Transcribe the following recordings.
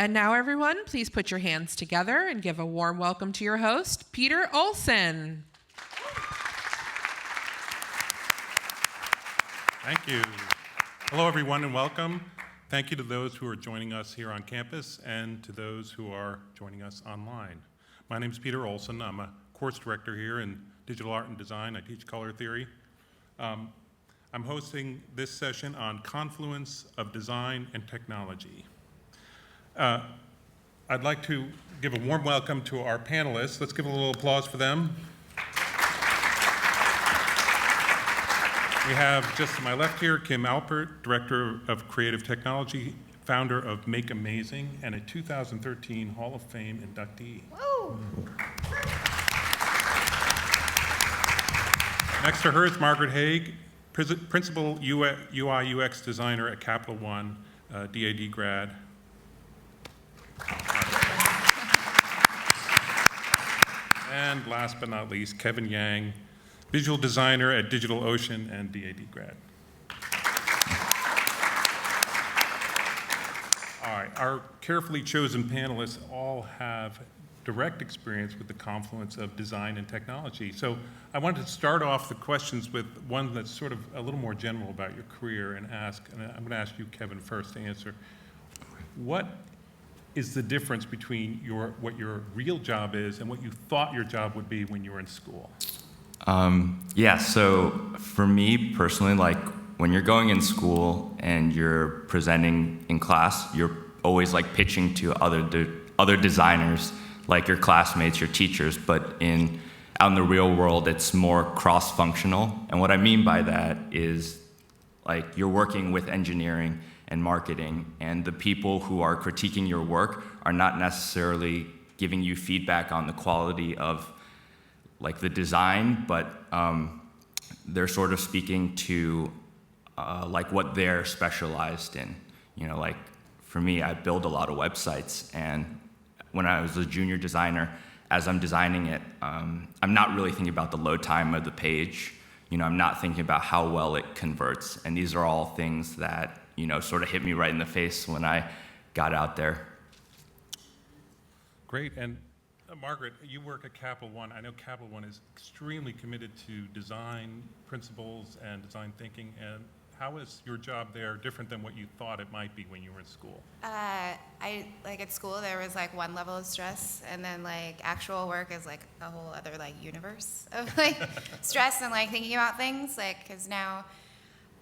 And now, everyone, please put your hands together and give a warm welcome to your host, Peter Olsen. Thank you. Hello, everyone, and welcome. Thank you to those who are joining us here on campus and to those who are joining us online. My name is Peter Olsen. I'm a course director here in digital art and design. I teach color theory. I'm hosting this session on Confluence of Design and Technology. I'd like to give a warm welcome to our panelists. Let's give a little applause for them. We have just to my left here, Kim Alpert, Director of Creative Technology, founder of Make Amazing, and a 2013 Hall of Fame inductee. Woo. Next to her is Margaret Haag, Principal UI UX Designer at Capital One, DAD grad. And last but not least, Kevin Yang, Visual Designer at DigitalOcean and DAD grad. All right, our carefully chosen panelists all have direct experience with the confluence of design and technology. So I wanted to start off the questions with one that's sort of a little more general about your career and I'm going to ask you, Kevin, first to answer. What is the difference between what your real job is and what you thought your job would be when you were in school? So for me personally, like when you're going in school and you're presenting in class, you're always like pitching to other designers, like your classmates, your teachers, but out in the real world, it's more cross-functional. And what I mean by that is like you're working with engineering and marketing, and the people who are critiquing your work are not necessarily giving you feedback on the quality of like the design, but they're sort of speaking to like what they're specialized in. You know, like for me, I build a lot of websites, and when I was a junior designer, as I'm designing it, I'm not really thinking about the load time of the page. You know, I'm not thinking about how well it converts, and these are all things that, you know, sort of hit me right in the face when I got out there. Great, and Margaret, you work at Capital One. I know Capital One is extremely committed to design principles and design thinking, and how is your job there different than what you thought it might be when you were in school? At school there was like one level of stress, and then like actual work is like a whole other like universe of like stress and like thinking about things, like because now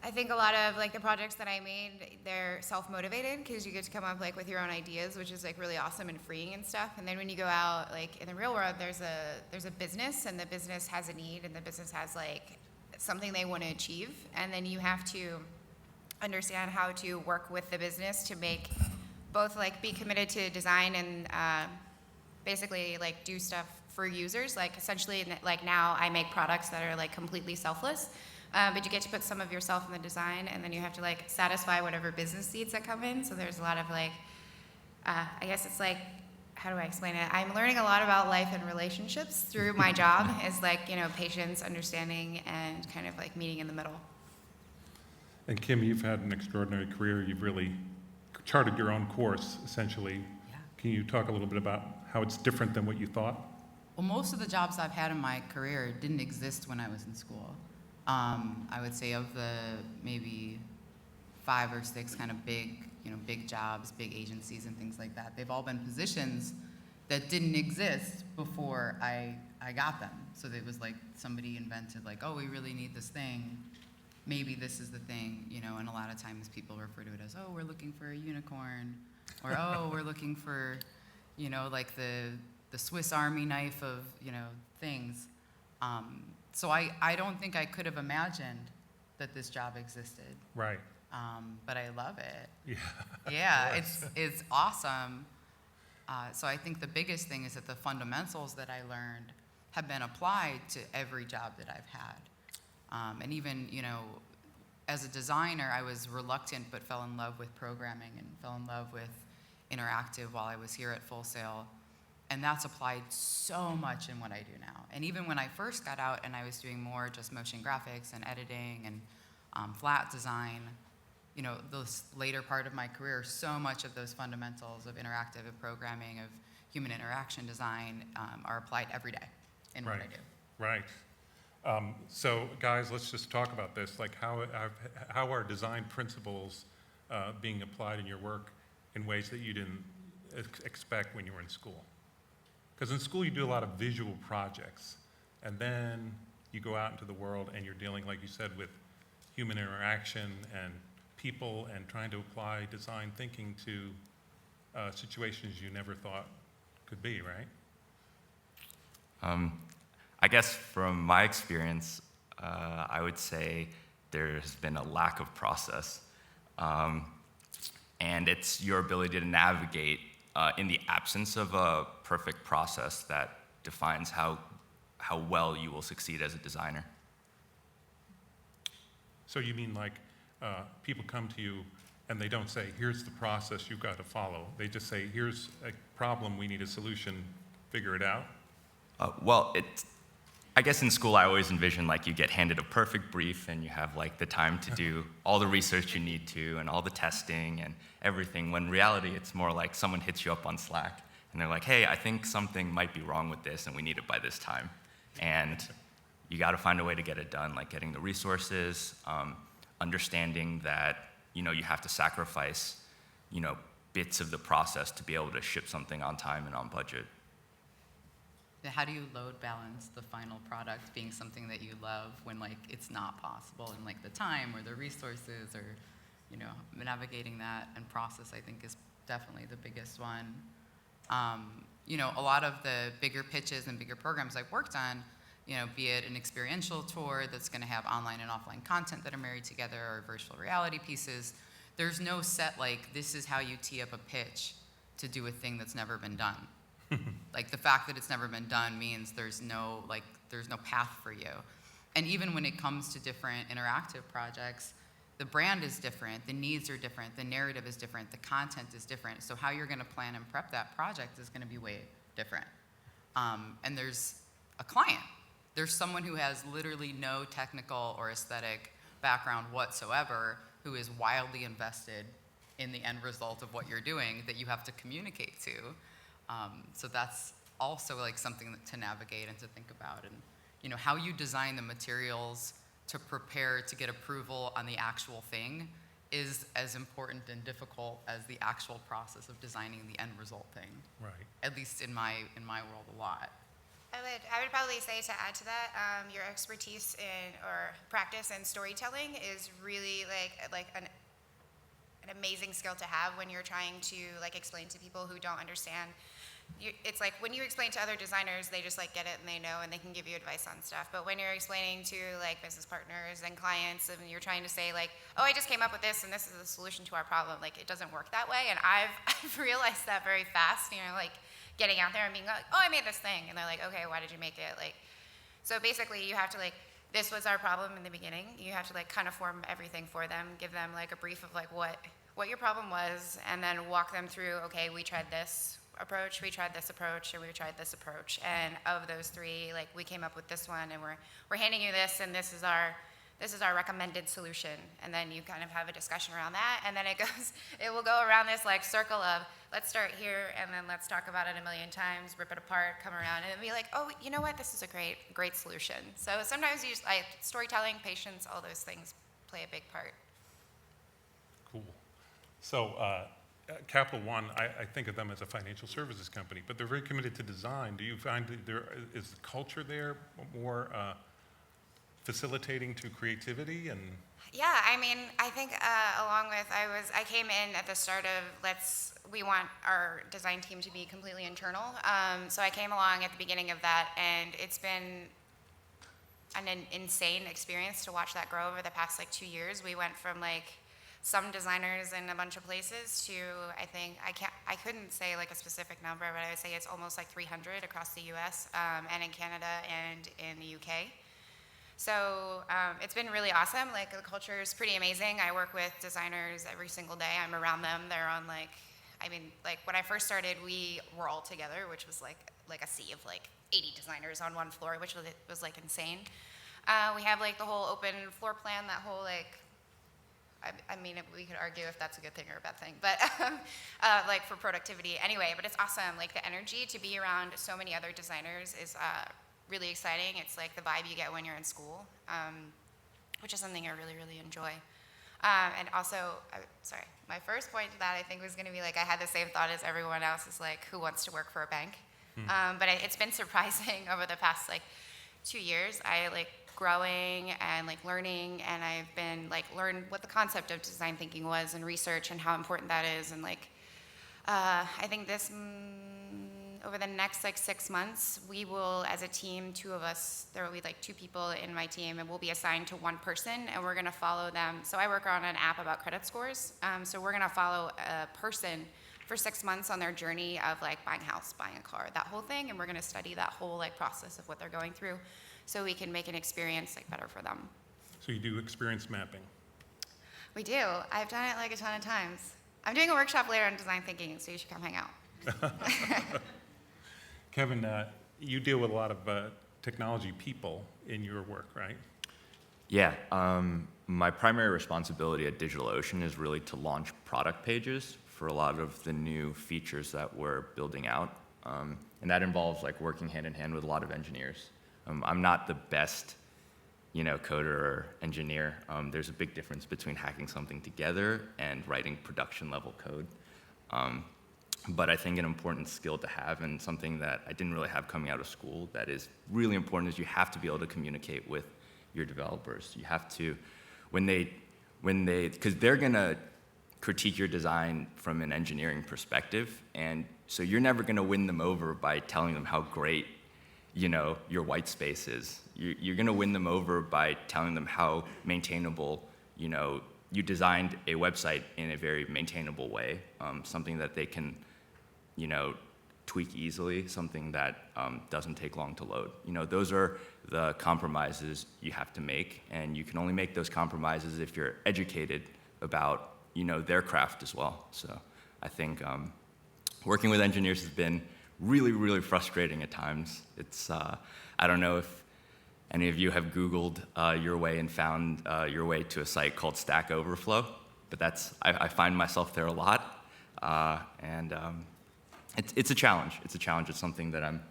I think a lot of like the projects that I made, they're self-motivated because you get to come up like with your own ideas, which is like really awesome and freeing and stuff. And then when you go out like in the real world, there's a business, and the business has a need, and the business has like something they want to achieve, and then you have to understand how to work with the business to make both like be committed to design and basically like do stuff for users. Like essentially, like now I make products that are like completely selfless. But you get to put some of yourself in the design, and then you have to like satisfy whatever business needs that come in. So there's a lot of like, I guess it's like, how do I explain it? I'm learning a lot about life and relationships through my job. Is like, you know, patience, understanding, and kind of like meeting in the middle. And Kim, you've had an extraordinary career. You've really charted your own course, essentially. Yeah. Can you talk a little bit about how it's different than what you thought? Well, most of the jobs I've had in my career didn't exist when I was in school. I would say of the maybe 5 or 6 kind of big jobs, big agencies and things like that, they've all been positions that didn't exist before I got them. So it was like somebody invented like, oh, we really need this thing. Maybe this is the thing, you know, and a lot of times people refer to it as, oh, we're looking for a unicorn, or oh, we're looking for, you know, like the Swiss Army knife of, you know, things. So I don't think I could have imagined that this job existed. Right. But I love it. Yeah. Yeah, it's awesome. So I think the biggest thing is that the fundamentals that I learned have been applied to every job that I've had. And even, you know, as a designer, I was reluctant but fell in love with programming and fell in love with interactive while I was here at Full Sail. And that's applied so much in what I do now. And even when I first got out and I was doing more just motion graphics and editing and flat design, this later part of my career, so much of those fundamentals of interactive programming, of human interaction design are applied every day in what I do. Right. So guys, let's just talk about this. Like how are design principles being applied in your work in ways that you didn't expect when you were in school? Because in school you do a lot of visual projects, and then you go out into the world and you're dealing, like you said, with human interaction and people and trying to apply design thinking to situations you never thought could be, right? I guess from my experience, I would say there has been a lack of process. And it's your ability to navigate in the absence of a perfect process that defines how well you will succeed as a designer. So you mean like people come to you and they don't say, here's the process you've got to follow. They just say, here's a problem, we need a solution, figure it out? I guess in school I always envision like you get handed a perfect brief and you have like the time to do all the research you need to and all the testing and everything, when in reality it's more like someone hits you up on Slack and they're like, hey, I think something might be wrong with this and we need it by this time. And you got to find a way to get it done, like getting the resources, understanding that, you have to sacrifice, bits of the process to be able to ship something on time and on budget. How do you load balance the final product being something that you love when like it's not possible, and like the time or the resources or navigating that and process, I think, is definitely the biggest one. A lot of the bigger pitches and bigger programs I've worked on, be it an experiential tour that's going to have online and offline content that are married together, or virtual reality pieces, there's no set like this is how you tee up a pitch to do a thing that's never been done. Like the fact that it's never been done means there's no path for you. And even when it comes to different interactive projects, the brand is different, the needs are different, the narrative is different, the content is different. So how you're going to plan and prep that project is going to be way different. And there's a client. There's someone who has literally no technical or aesthetic background whatsoever, who is wildly invested in the end result of what you're doing that you have to communicate to. So that's also like something to navigate and to think about, and how you design the materials to prepare to get approval on the actual thing is as important and difficult as the actual process of designing the end result thing. Right. At least in my world, a lot. I would probably say, to add to that, your expertise or practice in storytelling is really like an amazing skill to have when you're trying to like explain to people who don't understand. It's like when you explain to other designers, they just like get it and they know and they can give you advice on stuff. But when you're explaining to like business partners and clients and you're trying to say like, oh, I just came up with this and this is the solution to our problem, like it doesn't work that way. And I've realized that very fast, like getting out there and being like, oh, I made this thing. And they're like, okay, why did you make it? Like, so basically you have to like, this was our problem in the beginning. You have to like kind of form everything for them, give them like a brief of like what your problem was, and then walk them through, okay, we tried this approach, we tried this approach, and we tried this approach. And of those three, like we came up with this one, and we're handing you this, and this is our recommended solution. And then you kind of have a discussion around that, and then it will go around this like circle of let's start here, and then let's talk about it a million times, rip it apart, come around, and be like, oh, you know what, this is a great solution. So sometimes you just like storytelling, patience, all those things play a big part. Cool. So Capital One, I think of them as a financial services company, but they're very committed to design. Do you find that is the culture there more facilitating to creativity? And yeah, I mean, I think along with I came in at the start of we want our design team to be completely internal. So I came along at the beginning of that, and it's been an insane experience to watch that grow over the past like 2 years. We went from like some designers in a bunch of places to I couldn't say like a specific number, but I would say it's almost like 300 across the US and in Canada and in the UK. So it's been really awesome. Like the culture is pretty amazing. I work with designers every single day. I'm around them. They're on like when I first started, we were all together, which was like a sea of like 80 designers on one floor, which was like insane. We have like the whole open floor plan, that whole like I mean, we could argue if that's a good thing or a bad thing, but like for productivity anyway, but it's awesome. Like the energy to be around so many other designers is really exciting. It's like the vibe you get when you're in school, which is something I really, really enjoy. And also, sorry, my first point to that I think was going to be like I had the same thought as everyone else is like who wants to work for a bank? But it's been surprising over the past like 2 years. I like growing and like learning, and I've been like learned what the concept of design thinking was and research and how important that is. And like I think this over the next like 6 months, we will, as a team, 2 of us, there will be like 2 people in my team, and we'll be assigned to one person, and we're gonna follow them. So I work on an app about credit scores. So we're gonna follow a person for 6 months on their journey of like buying a house, buying a car, that whole thing, and we're gonna study that whole like process of what they're going through, so we can make an experience like better for them. So you do experience mapping. We do. I've done it like a ton of times. I'm doing a workshop later on design thinking, so you should come hang out. Kevin, you deal with a lot of technology people in your work, right? Yeah, my primary responsibility at DigitalOcean is really to launch product pages for a lot of the new features that we're building out. And that involves like working hand in hand with a lot of engineers. I'm not the best, coder or engineer. There's a big difference between hacking something together and writing production level code. But I think an important skill to have, and something that I didn't really have coming out of school that is really important, is you have to be able to communicate with your developers. You have to, because they're gonna critique your design from an engineering perspective, and so you're never gonna win them over by telling them how great, your white space is. You're gonna win them over by telling them how maintainable, you designed a website in a very maintainable way, something that they can, tweak easily, something that doesn't take long to load. Those are the compromises you have to make, and you can only make those compromises if you're educated about, their craft as well. So I think working with engineers has been really, really frustrating at times. It's, I don't know if any of you have Googled your way and found your way to a site called Stack Overflow, but I find myself there a lot, and it's a challenge. It's a challenge. It's something that I'm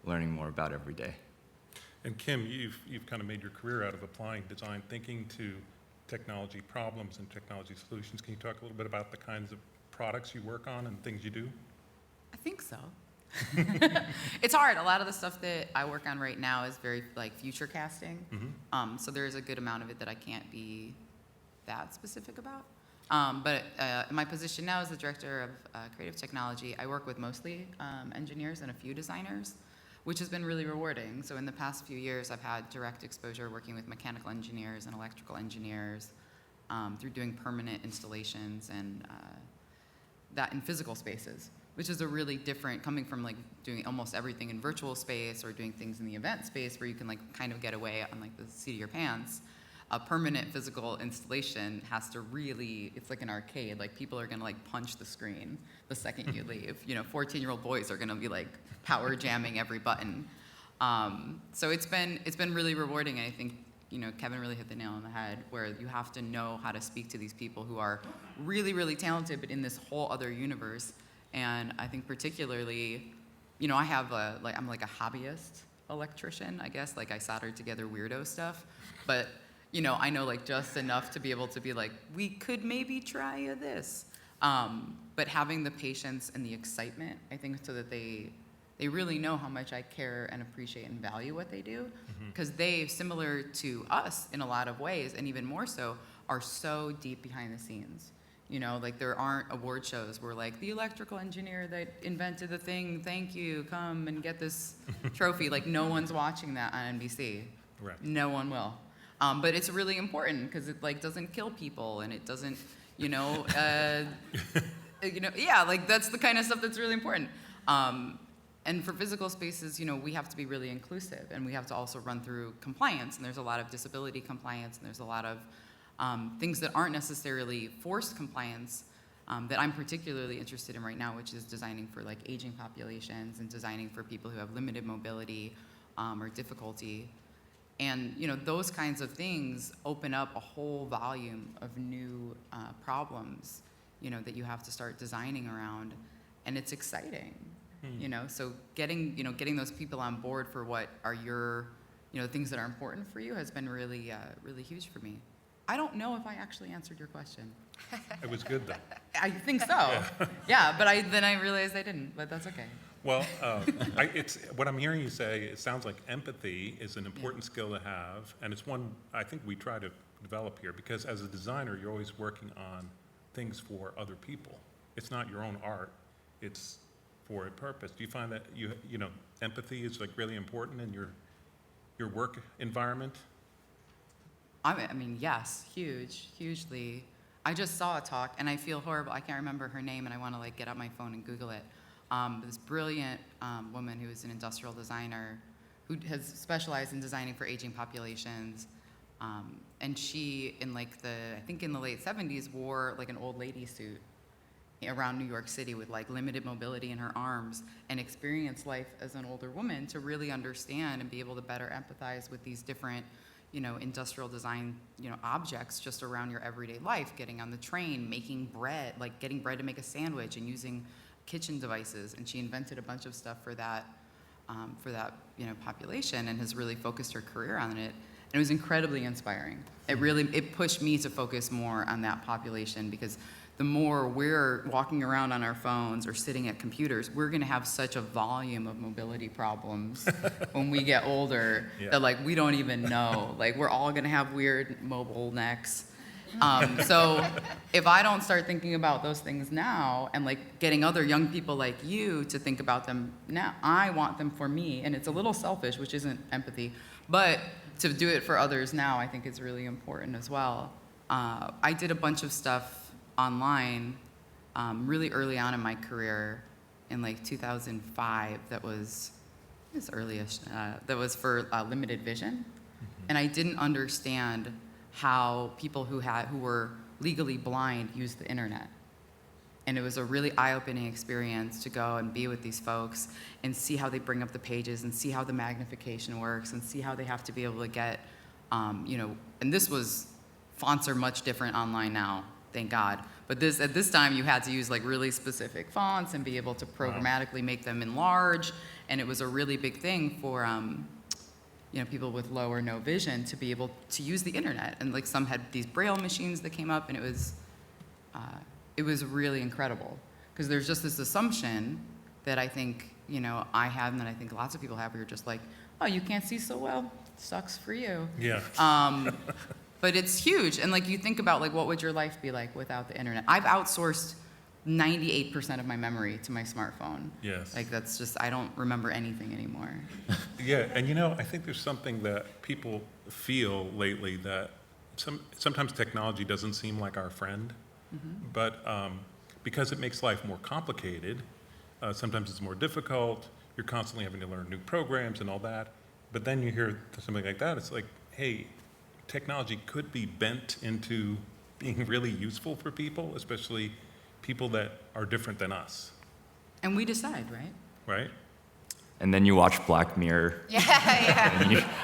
learning more about every day. And Kim, you've kind of made your career out of applying design thinking to technology problems and technology solutions. Can you talk a little bit about the kinds of products you work on and things you do? I think so. It's hard. A lot of the stuff that I work on right now is very like future casting. So there's a good amount of it that I can't be that specific about. But my position now as the director of creative technology, I work with mostly engineers and a few designers, which has been really rewarding. So in the past few years, I've had direct exposure working with mechanical engineers and electrical engineers through doing permanent installations and that in physical spaces, which is a really different, coming from like doing almost everything in virtual space or doing things in the event space where you can like kind of get away on like the seat of your pants. A permanent physical installation has to really, it's like an arcade, like people are gonna like punch the screen the second you leave. 14-year-old boys are gonna be like power jamming every button. So it's been really rewarding, and I think Kevin really hit the nail on the head, where you have to know how to speak to these people who are really, really talented, but in this whole other universe. And I think particularly, I have I'm like a hobbyist electrician, I guess. Like I solder together weirdo stuff, but I know like just enough to be able to be like, we could maybe try this. But having the patience and the excitement, I think, so that they really know how much I care and appreciate and value what they do, because they, similar to us in a lot of ways, and even more so, are so deep behind the scenes. Like there aren't award shows where like the electrical engineer that invented the thing, thank you, come and get this trophy. Like no one's watching that on NBC. Right. No one will. But it's really important because it like doesn't kill people, and it doesn't, yeah, like that's the kind of stuff that's really important. And for physical spaces, we have to be really inclusive, and we have to also run through compliance. And there's a lot of disability compliance, and there's a lot of things that aren't necessarily forced compliance that I'm particularly interested in right now, which is designing for like aging populations and designing for people who have limited mobility or difficulty. And those kinds of things open up a whole volume of new problems, that you have to start designing around, and it's exciting. So getting those people on board for what are your, things that are important for you has been really, really huge for me. I don't know if I actually answered your question. It was good, though. I think so. Yeah, but then I realized I didn't, but that's okay. Well, it's what I'm hearing you say. It sounds like empathy is an important skill to have, and it's one I think we try to develop here, because as a designer, you're always working on things for other people. It's not your own art; it's for a purpose. Do you find that empathy is like really important in your work environment? I mean, yes, hugely. I just saw a talk, and I feel horrible. I can't remember her name, and I want to get out my phone and Google it. This brilliant woman who is an industrial designer who has specialized in designing for aging populations. And she, I think in the late 70s, wore an old lady suit around New York City with limited mobility in her arms, and experienced life as an older woman to really understand and be able to better empathize with these different industrial design, objects just around your everyday life, getting on the train, making bread, getting bread to make a sandwich, and using kitchen devices. And she invented a bunch of stuff for that population, and has really focused her career on it. And it was incredibly inspiring. It pushed me to focus more on that population, because the more we're walking around on our phones or sitting at computers, we're going to have such a volume of mobility problems when we get older that we don't even know. We're all going to have weird mobile necks. So if I don't start thinking about those things now, and getting other young people like you to think about them now, I want them for me. And it's a little selfish, which isn't empathy, but to do it for others now, I think is really important as well. I did a bunch of stuff online really early on in my career in 2005 that was early-ish, that was for limited vision. And I didn't understand how people who were legally blind used the internet. And it was a really eye-opening experience to go and be with these folks and see how they bring up the pages, and see how the magnification works, and see how they have to be able to get, and fonts are much different online now, thank God. But at this time, you had to use really specific fonts and be able to programmatically make them enlarge. And it was a really big thing for people with low or no vision to be able to use the internet. And some had these Braille machines that came up, and it was really incredible. Because there's just this assumption that I think I have, and that I think lots of people have, where you're just oh, you can't see so well, sucks for you. Yeah. But it's huge. And you think about what would your life be like without the internet? I've outsourced 98% of my memory to my smartphone. Yes. That's just, I don't remember anything anymore. Yeah, and I think there's something that people feel lately, that sometimes technology doesn't seem like our friend, but because it makes life more complicated, sometimes it's more difficult. You're constantly having to learn new programs and all that. But then you hear something like that, it's hey, technology could be bent into being really useful for people, especially people that are different than us. And we decide, right? Right? And then you watch Black Mirror. Yeah,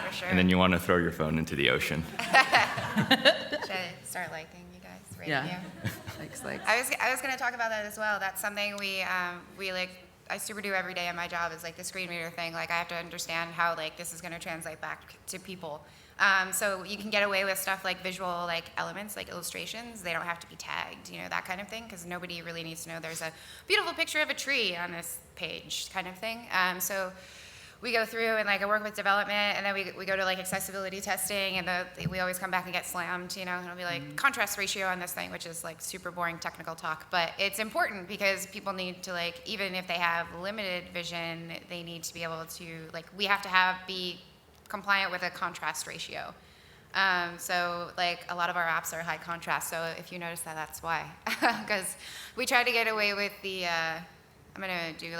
for sure. And then you want to throw your phone into the ocean. Should I start liking you guys? Rating Yeah. you? Likes. I was going to talk about that as well. That's something I super do every day in my job, is the screen reader thing. I have to understand how this is going to translate back to people. So you can get away with stuff like visual elements, illustrations. They don't have to be tagged, that kind of thing, because nobody really needs to know there's a beautiful picture of a tree on this page, kind of thing. So we go through and I work with development, and then we go to accessibility testing, and we always come back and get slammed, and it'll be contrast ratio on this thing, which is super boring technical talk, but it's important because people need to even if they have limited vision, they need to be able to we have to be compliant with a contrast ratio. So a lot of our apps are high contrast. So if you notice that, that's why. Because we try to get away with the, I'm going to do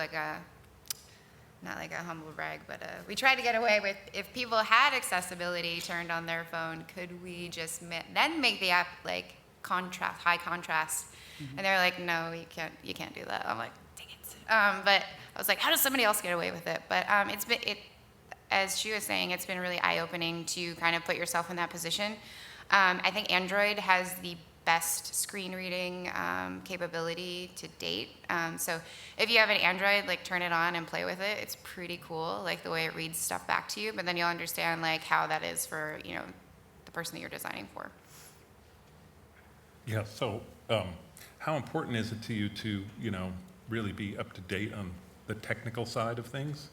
not a humble brag, but we tried to get away with, if people had accessibility turned on their phone, could we just then make the app high contrast? And they're no, you can't do that. I'm dang it. But I was how does somebody else get away with it? But as she was saying, it's been really eye-opening to kind of put yourself in that position. I think Android has the best screen reading capability to date. So if you have an Android, like turn it on and play with it. It's pretty cool, like the way it reads stuff back to you. But then you'll understand like how that is for the person that you're designing for. Yeah, so how important is it to you to, really be up to date on the technical side of things?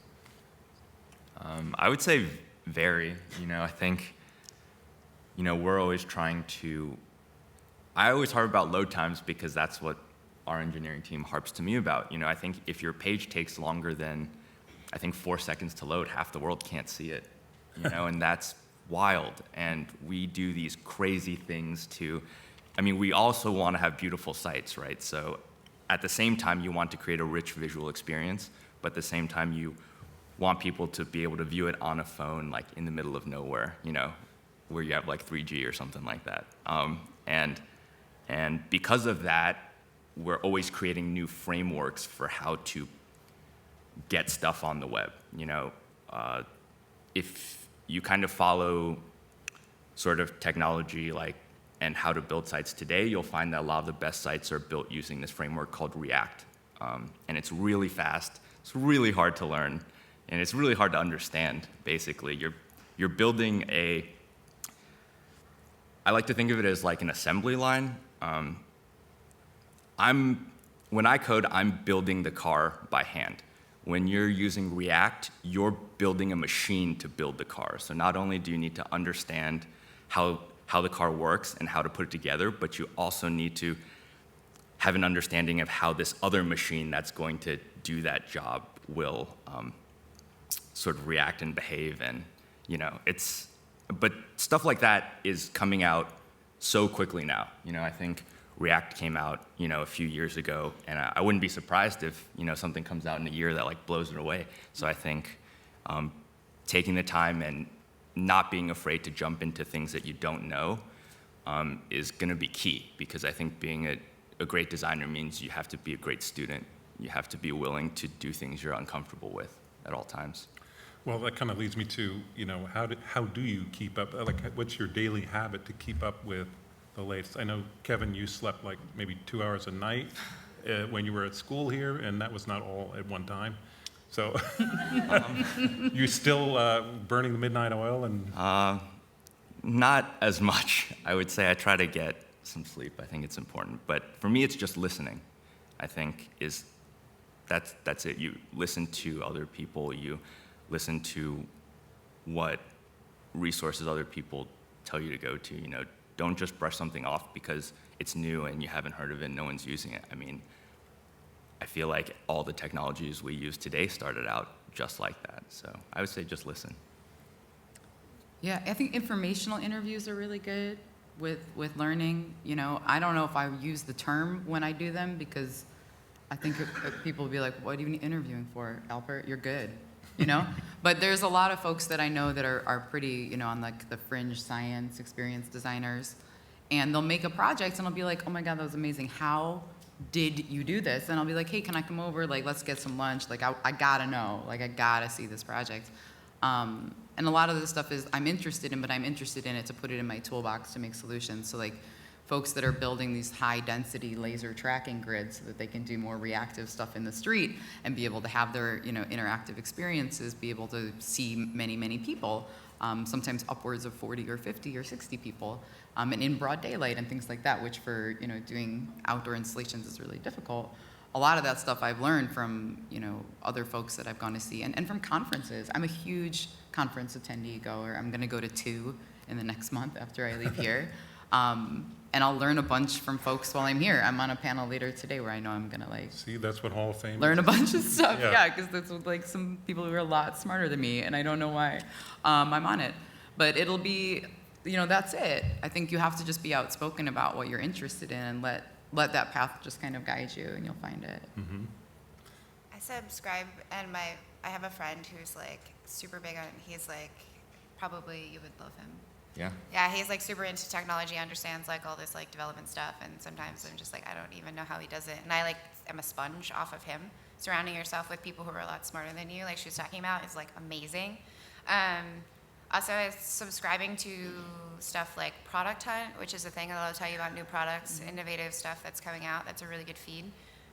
I would say very. I think, we're always trying to. I always harp about load times because that's what our engineering team harps to me about. I think if your page takes longer than, 4 seconds to load, half the world can't see it. And that's wild. And we do these crazy things we also want to have beautiful sites, right? So at the same time, you want to create a rich visual experience, but at the same time, you want people to be able to view it on a phone, like in the middle of nowhere, where you have like 3G or something like that. And because of that, we're always creating new frameworks for how to get stuff on the web. If you kind of follow sort of technology and how to build sites today, you'll find that a lot of the best sites are built using this framework called React. And it's really fast, it's really hard to learn, and it's really hard to understand, basically. You're building I like to think of it as like an assembly line. When I code, I'm building the car by hand. When you're using React, you're building a machine to build the car. So not only do you need to understand how the car works and how to put it together, but you also need to have an understanding of how this other machine that's going to do that job will sort of react and behave. And but stuff like that is coming out so quickly now. I think React came out, a few years ago, and I wouldn't be surprised if, something comes out in a year that like blows it away. So I think taking the time and not being afraid to jump into things that you don't know is going to be key, because I think being a great designer means you have to be a great student. You have to be willing to do things you're uncomfortable with at all times. Well, that kind of leads me to, how do you keep up? What's your daily habit to keep up with the latest? I know, Kevin, you slept like maybe 2 hours a night when you were at school here, and that was not all at one time. So you still burning the midnight oil? And not as much. I would say I try to get some sleep. I think it's important. But for me, it's just listening, I think, that's it. You listen to other people. You listen to what resources other people tell you to go to. Don't just brush something off because it's new and you haven't heard of it and no one's using it. I feel like all the technologies we use today started out just like that. So I would say just listen. Yeah, I think informational interviews are really good with learning. I don't know if I use the term when I do them, because I think people will be like, what are you interviewing for, Alpert? You're good. But there's a lot of folks that I know that are pretty, on like the fringe science experience designers, and they'll make a project and I'll be like, oh my God, that was amazing. How did you do this? And I'll be like, hey, can I come over? Like, let's get some lunch. Like, I gotta know. Like, I gotta see this project. And a lot of this stuff is I'm interested in, but I'm interested in it to put it in my toolbox to make solutions. So like folks that are building these high density laser tracking grids so that they can do more reactive stuff in the street and be able to have their interactive experiences, be able to see many, many people, sometimes upwards of 40 or 50 or 60 people, and in broad daylight and things like that, which for doing outdoor installations is really difficult. A lot of that stuff I've learned from other folks that I've gone to see, and from conferences. I'm a huge conference attendee goer. I'm going to go to 2 in the next month after I leave here. And I'll learn a bunch from folks while I'm here. I'm on a panel later today where I know I'm going to See, that's what Hall of Fame learn is. a bunch of stuff. Yeah. Yeah, because that's with like some people who are a lot smarter than me, and I don't know why. I'm on it. But it'll be, that's it. I think you have to just be outspoken about what you're interested in and let that path just kind of guide you, and you'll find it. Mm-hmm. I subscribe, and I have a friend who's like super big on. He's like, probably you would love him. Yeah. Yeah, he's like super into technology, understands like all this like development stuff, and sometimes I'm just like, I don't even know how he does it. And I am a sponge off of him. Surrounding yourself with people who are a lot smarter than you, like she was talking about, is like amazing. Also, I was subscribing to stuff like Product Hunt, which is a thing that'll tell you about new products, innovative stuff that's coming out. That's a really good feed.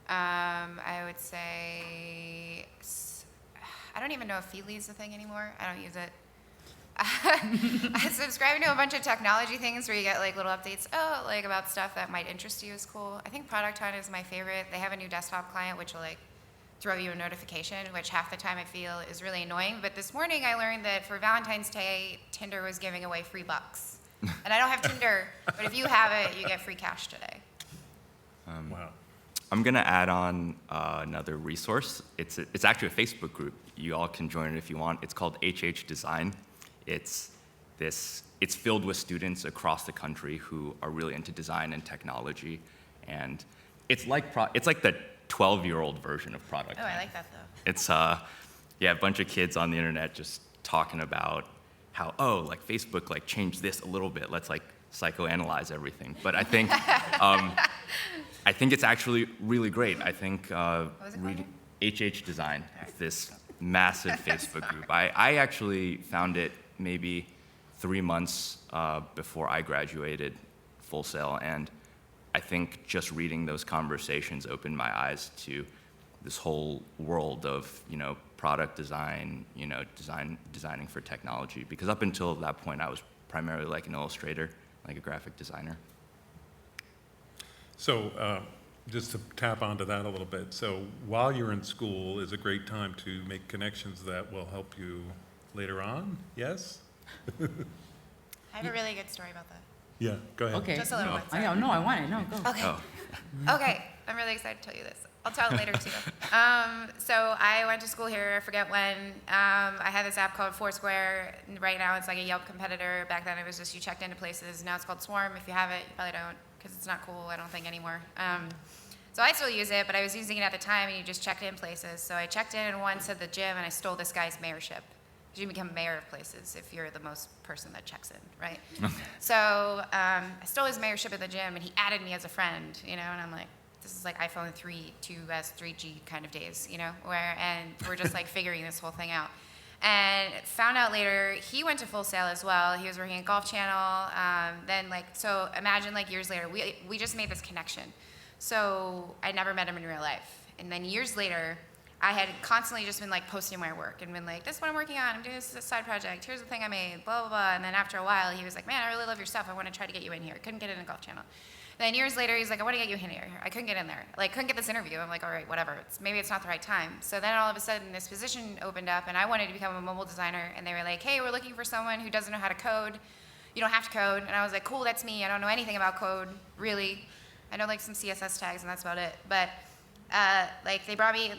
I would say, I don't even know if Feedly is a thing anymore. I don't use it. I'm subscribing to a bunch of technology things where you get like little updates, like about stuff that might interest you is cool. I think Product Hunt is my favorite. They have a new desktop client which will like throw you a notification, which half the time I feel is really annoying. But this morning I learned that for Valentine's Day, Tinder was giving away free bucks. And I don't have Tinder, but if you have it, you get free cash today. Wow. I'm gonna add on another resource. It's actually a Facebook group. You all can join it if you want. It's called HH Design. It's filled with students across the country who are really into design and technology, and it's like the 12-year-old version of Product Oh, Hunt. I like that though. It's a bunch of kids on the internet just talking about how like Facebook like changed this a little bit. Let's like psychoanalyze everything. But I think I think it's actually really great. I think was it called? HH Design, this massive Facebook group. I actually found it maybe 3 months before I graduated Full Sail, and I think just reading those conversations opened my eyes to this whole world of product design, designing for technology. Because up until that point, I was primarily like an illustrator, like a graphic designer. So just to tap onto that a little bit, so while you're in school is a great time to make connections that will help you later on, yes? I have a really good story about that. Yeah, go ahead. Okay. Just a little bit, I know, no, I want it. No, go. Okay. Oh. Okay, I'm really excited to tell you this. I'll tell it later too. So I went to school here, I forget when. I had this app called Foursquare. Right now it's like a Yelp competitor. Back then it was just you checked into places. Now it's called Swarm. If you have it, you probably don't, because it's not cool, I don't think, anymore. So I still use it, but I was using it at the time, and you just checked in places. So I checked in once at the gym, and I stole this guy's mayorship. You can become mayor of places if you're the most person that checks in, right? So I stole his mayorship at the gym, and he added me as a friend, and I'm like, this is like iPhone 2S, 3G kind of days, and we're just like figuring this whole thing out. And found out later, he went to Full Sail as well. He was working at Golf Channel. So imagine like years later, we just made this connection. So I never met him in real life. And then years later, I had constantly just been like posting my work and been like, this is what I'm working on, I'm doing this side project, here's the thing I made, blah, blah, blah. And then after a while, he was like, man, I really love your stuff, I want to try to get you in here. Couldn't get in a Golf Channel. Then years later, he's like, I want to get you in here. I couldn't get in there. Like, couldn't get this interview. I'm like, all right, whatever. Maybe it's not the right time. So then all of a sudden, this position opened up, and I wanted to become a mobile designer. And they were like, hey, we're looking for someone who doesn't know how to code. You don't have to code. And I was like, cool, that's me. I don't know anything about code, really. I know like some CSS tags, and that's about it. But they brought me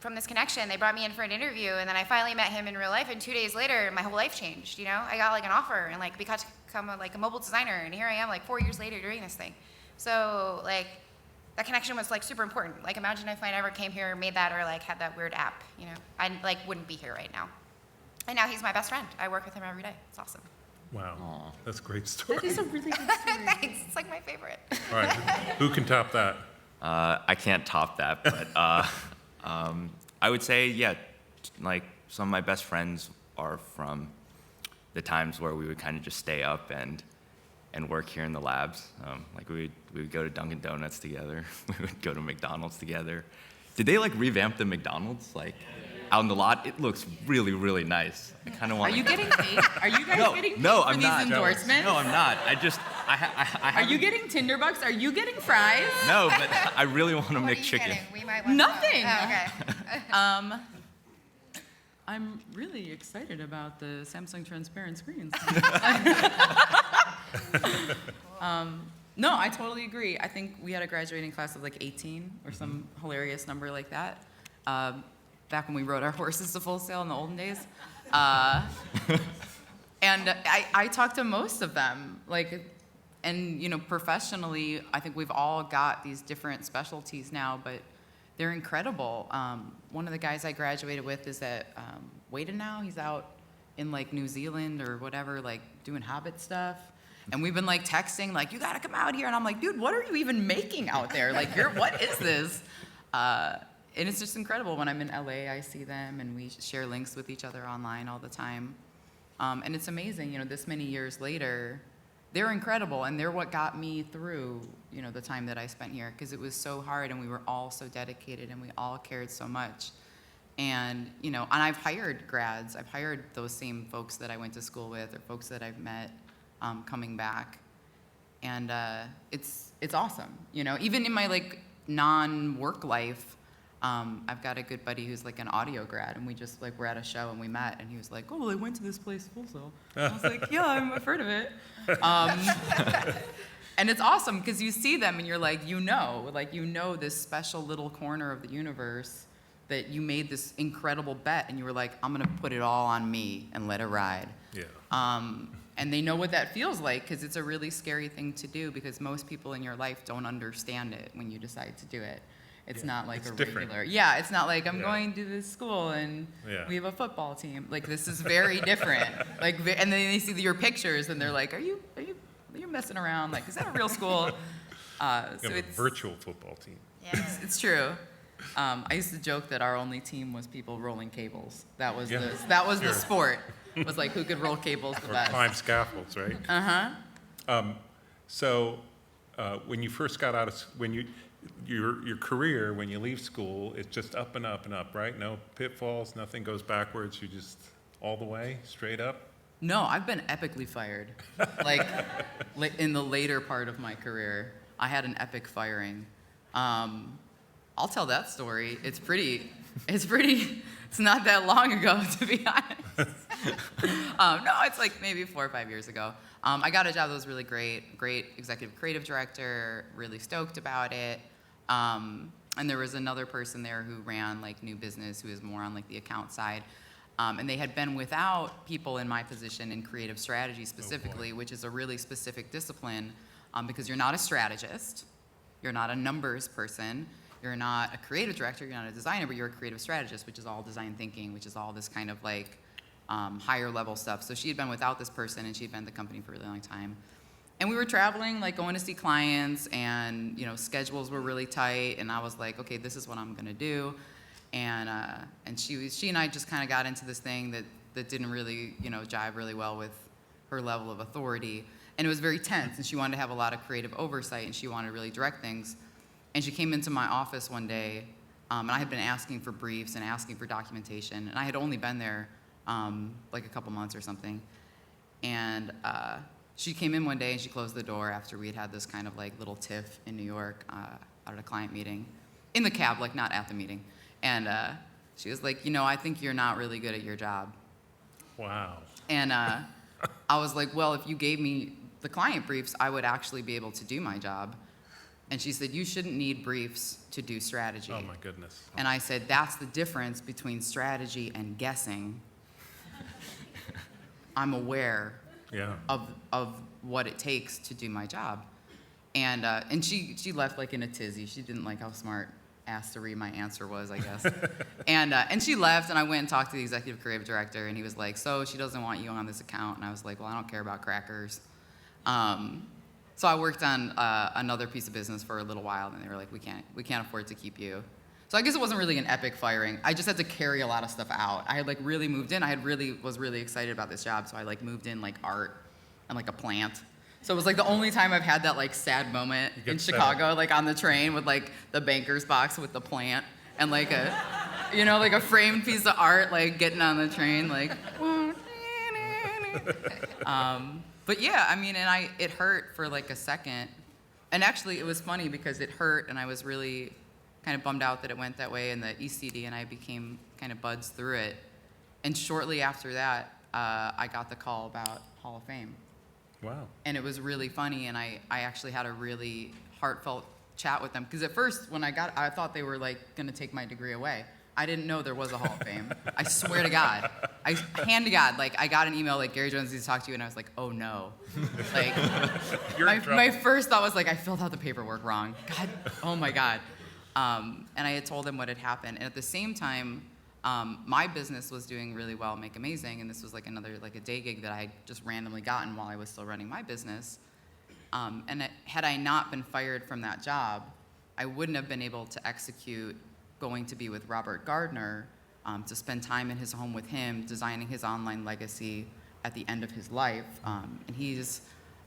from this connection, they brought me in for an interview, and then I finally met him in real life, and 2 days later, my whole life changed, I got like an offer, and like become a mobile designer, and here I am like 4 years later doing this thing. So like that connection was like super important. Like imagine if I never came here, made that, or like had that weird app, I like wouldn't be here right now. And now he's my best friend. I work with him every day. It's awesome. Wow, Aw. that's a great story. That is a really good story. Thanks. It's like my favorite. All right, who can top that? I can't top that, but I would say, yeah, like some of my best friends are from the times where we would kind of just stay up and work here in the labs. Like we would go to Dunkin' Donuts together. We would go to McDonald's together. Did they like revamp the McDonald's like out in the lot? It looks really, really nice. I kind of want. Are you getting paid? Are you guys getting paid no, for I'm these not. endorsements? No, I'm not. I Are you getting Tinder bucks? Are you getting fries? No, but I really want to What make are you chicken. getting? We might want Nothing. To know. Oh, okay. I'm really excited about the Samsung transparent screens. No, I totally agree. I think we had a graduating class of like 18 or some hilarious number like that. Back when we rode our horses to Full Sail in the olden days. And I talked to most of them, and professionally, I think we've all got these different specialties now, but they're incredible. One of the guys I graduated with is at Wayden now. He's out in like New Zealand or whatever, like doing Hobbit stuff. And we've been like texting, like, you gotta come out here. And I'm like, dude, what are you even making out there? Like, what is this? and it's just incredible. When I'm in LA, I see them, and we share links with each other online all the time. And it's amazing, this many years later, they're incredible, and they're what got me through, the time that I spent here, because it was so hard, and we were all so dedicated, and we all cared so much. And, and I've hired grads. I've hired those same folks that I went to school with, or folks that I've met coming back. And it's awesome, Even in my, non-work life, I've got a good buddy who's an audio grad, and we just were at a show and we met, and he was like, "Oh, well, I went to this place, Full Sail." I was like, "Yeah, I've heard of it." And it's awesome because you see them and you're like, this special little corner of the universe that you made this incredible bet, and you were like, "I'm gonna put it all on me and let it ride." Yeah. And they know what that feels like, because it's a really scary thing to do, because most people in your life don't understand it when you decide to do it. It's not like it's a different. regular. Yeah, it's not like I'm Yeah. going to this school and Yeah. we have a football team. This is very different. And then they see your pictures and they're like, "Are you messing around? Is that a real school?" You have a virtual football team. Yeah. It's true. I used to joke that our only team was people rolling cables. That was Yeah. the sport. It was who could roll cables the Or best. climb scaffolds, right? So when you first got out of your career, when you leave school, it's just up and up and up, right? No pitfalls, nothing goes backwards. You just all the way, straight up. No, I've been epically fired. In the later part of my career, I had an epic firing. I'll tell that story. It's not that long ago, to be honest. No, it's maybe 4 or 5 years ago. I got a job that was really great executive creative director, really stoked about it. And there was another person there who ran new business, who was more on the account side. And they had been without people in my position in creative strategy specifically, which is a really specific discipline, because you're not a strategist, you're not a numbers person, you're not a creative director, you're not a designer, but you're a creative strategist, which is all design thinking, which is all this kind of higher level stuff. So she had been without this person, and she'd been at the company for a really long time. And we were traveling, going to see clients, and schedules were really tight, and I was like, okay, this is what I'm gonna do. And she and I just kind of got into this thing that didn't really jive really well with her level of authority, and it was very tense, and she wanted to have a lot of creative oversight, and she wanted to really direct things. And she came into my office one day, and I had been asking for briefs and asking for documentation, and I had only been there a couple months or something. And she came in one day and she closed the door after we had this kind of little tiff in New York out at a client meeting, in the cab, not at the meeting. And she was like, "I think you're not really good at your job." Wow. And I was like, "Well, if you gave me the client briefs, I would actually be able to do my job." And she said, "You shouldn't need briefs to do strategy." Oh my goodness. And I said, "That's the difference between strategy and guessing." I'm aware Yeah. of what it takes to do my job. And she left in a tizzy. She didn't like how smart assery my answer was, I guess. And she left, and I went and talked to the executive creative director, and he was like, "So she doesn't want you on this account?" And I was like, "Well, I don't care about crackers." So I worked on another piece of business for a little while, and they were like, we can't afford to keep you." So I guess it wasn't really an epic firing. I just had to carry a lot of stuff out. I had really moved in. Was really excited about this job, so I moved in art and a plant. So it was the only time I've had that sad moment in Chicago, on the train with the banker's box with the plant and a framed piece of art getting on the train But yeah, and it hurt for a second. And actually, it was funny because it hurt, and I was really kind of bummed out that it went that way, and the ECD and I became kind of buds through it. And shortly after that, I got the call about Hall of Fame. Wow. And it was really funny, and I actually had a really heartfelt chat with them. Because at first, when I thought they were going to take my degree away. I didn't know there was a Hall of Fame. I swear to God. Hand to God, I got an email Gary Jones needs to talk to you, and I was like, oh no. You're in trouble. My first thought was I filled out the paperwork wrong. God, oh my God. And I had told him what had happened. And at the same time, my business was doing really well, Make Amazing, and this was another a day gig that I had just randomly gotten while I was still running my business. And had I not been fired from that job, I wouldn't have been able to execute going to be with Robert Gardner to spend time in his home with him, designing his online legacy at the end of his life. And he's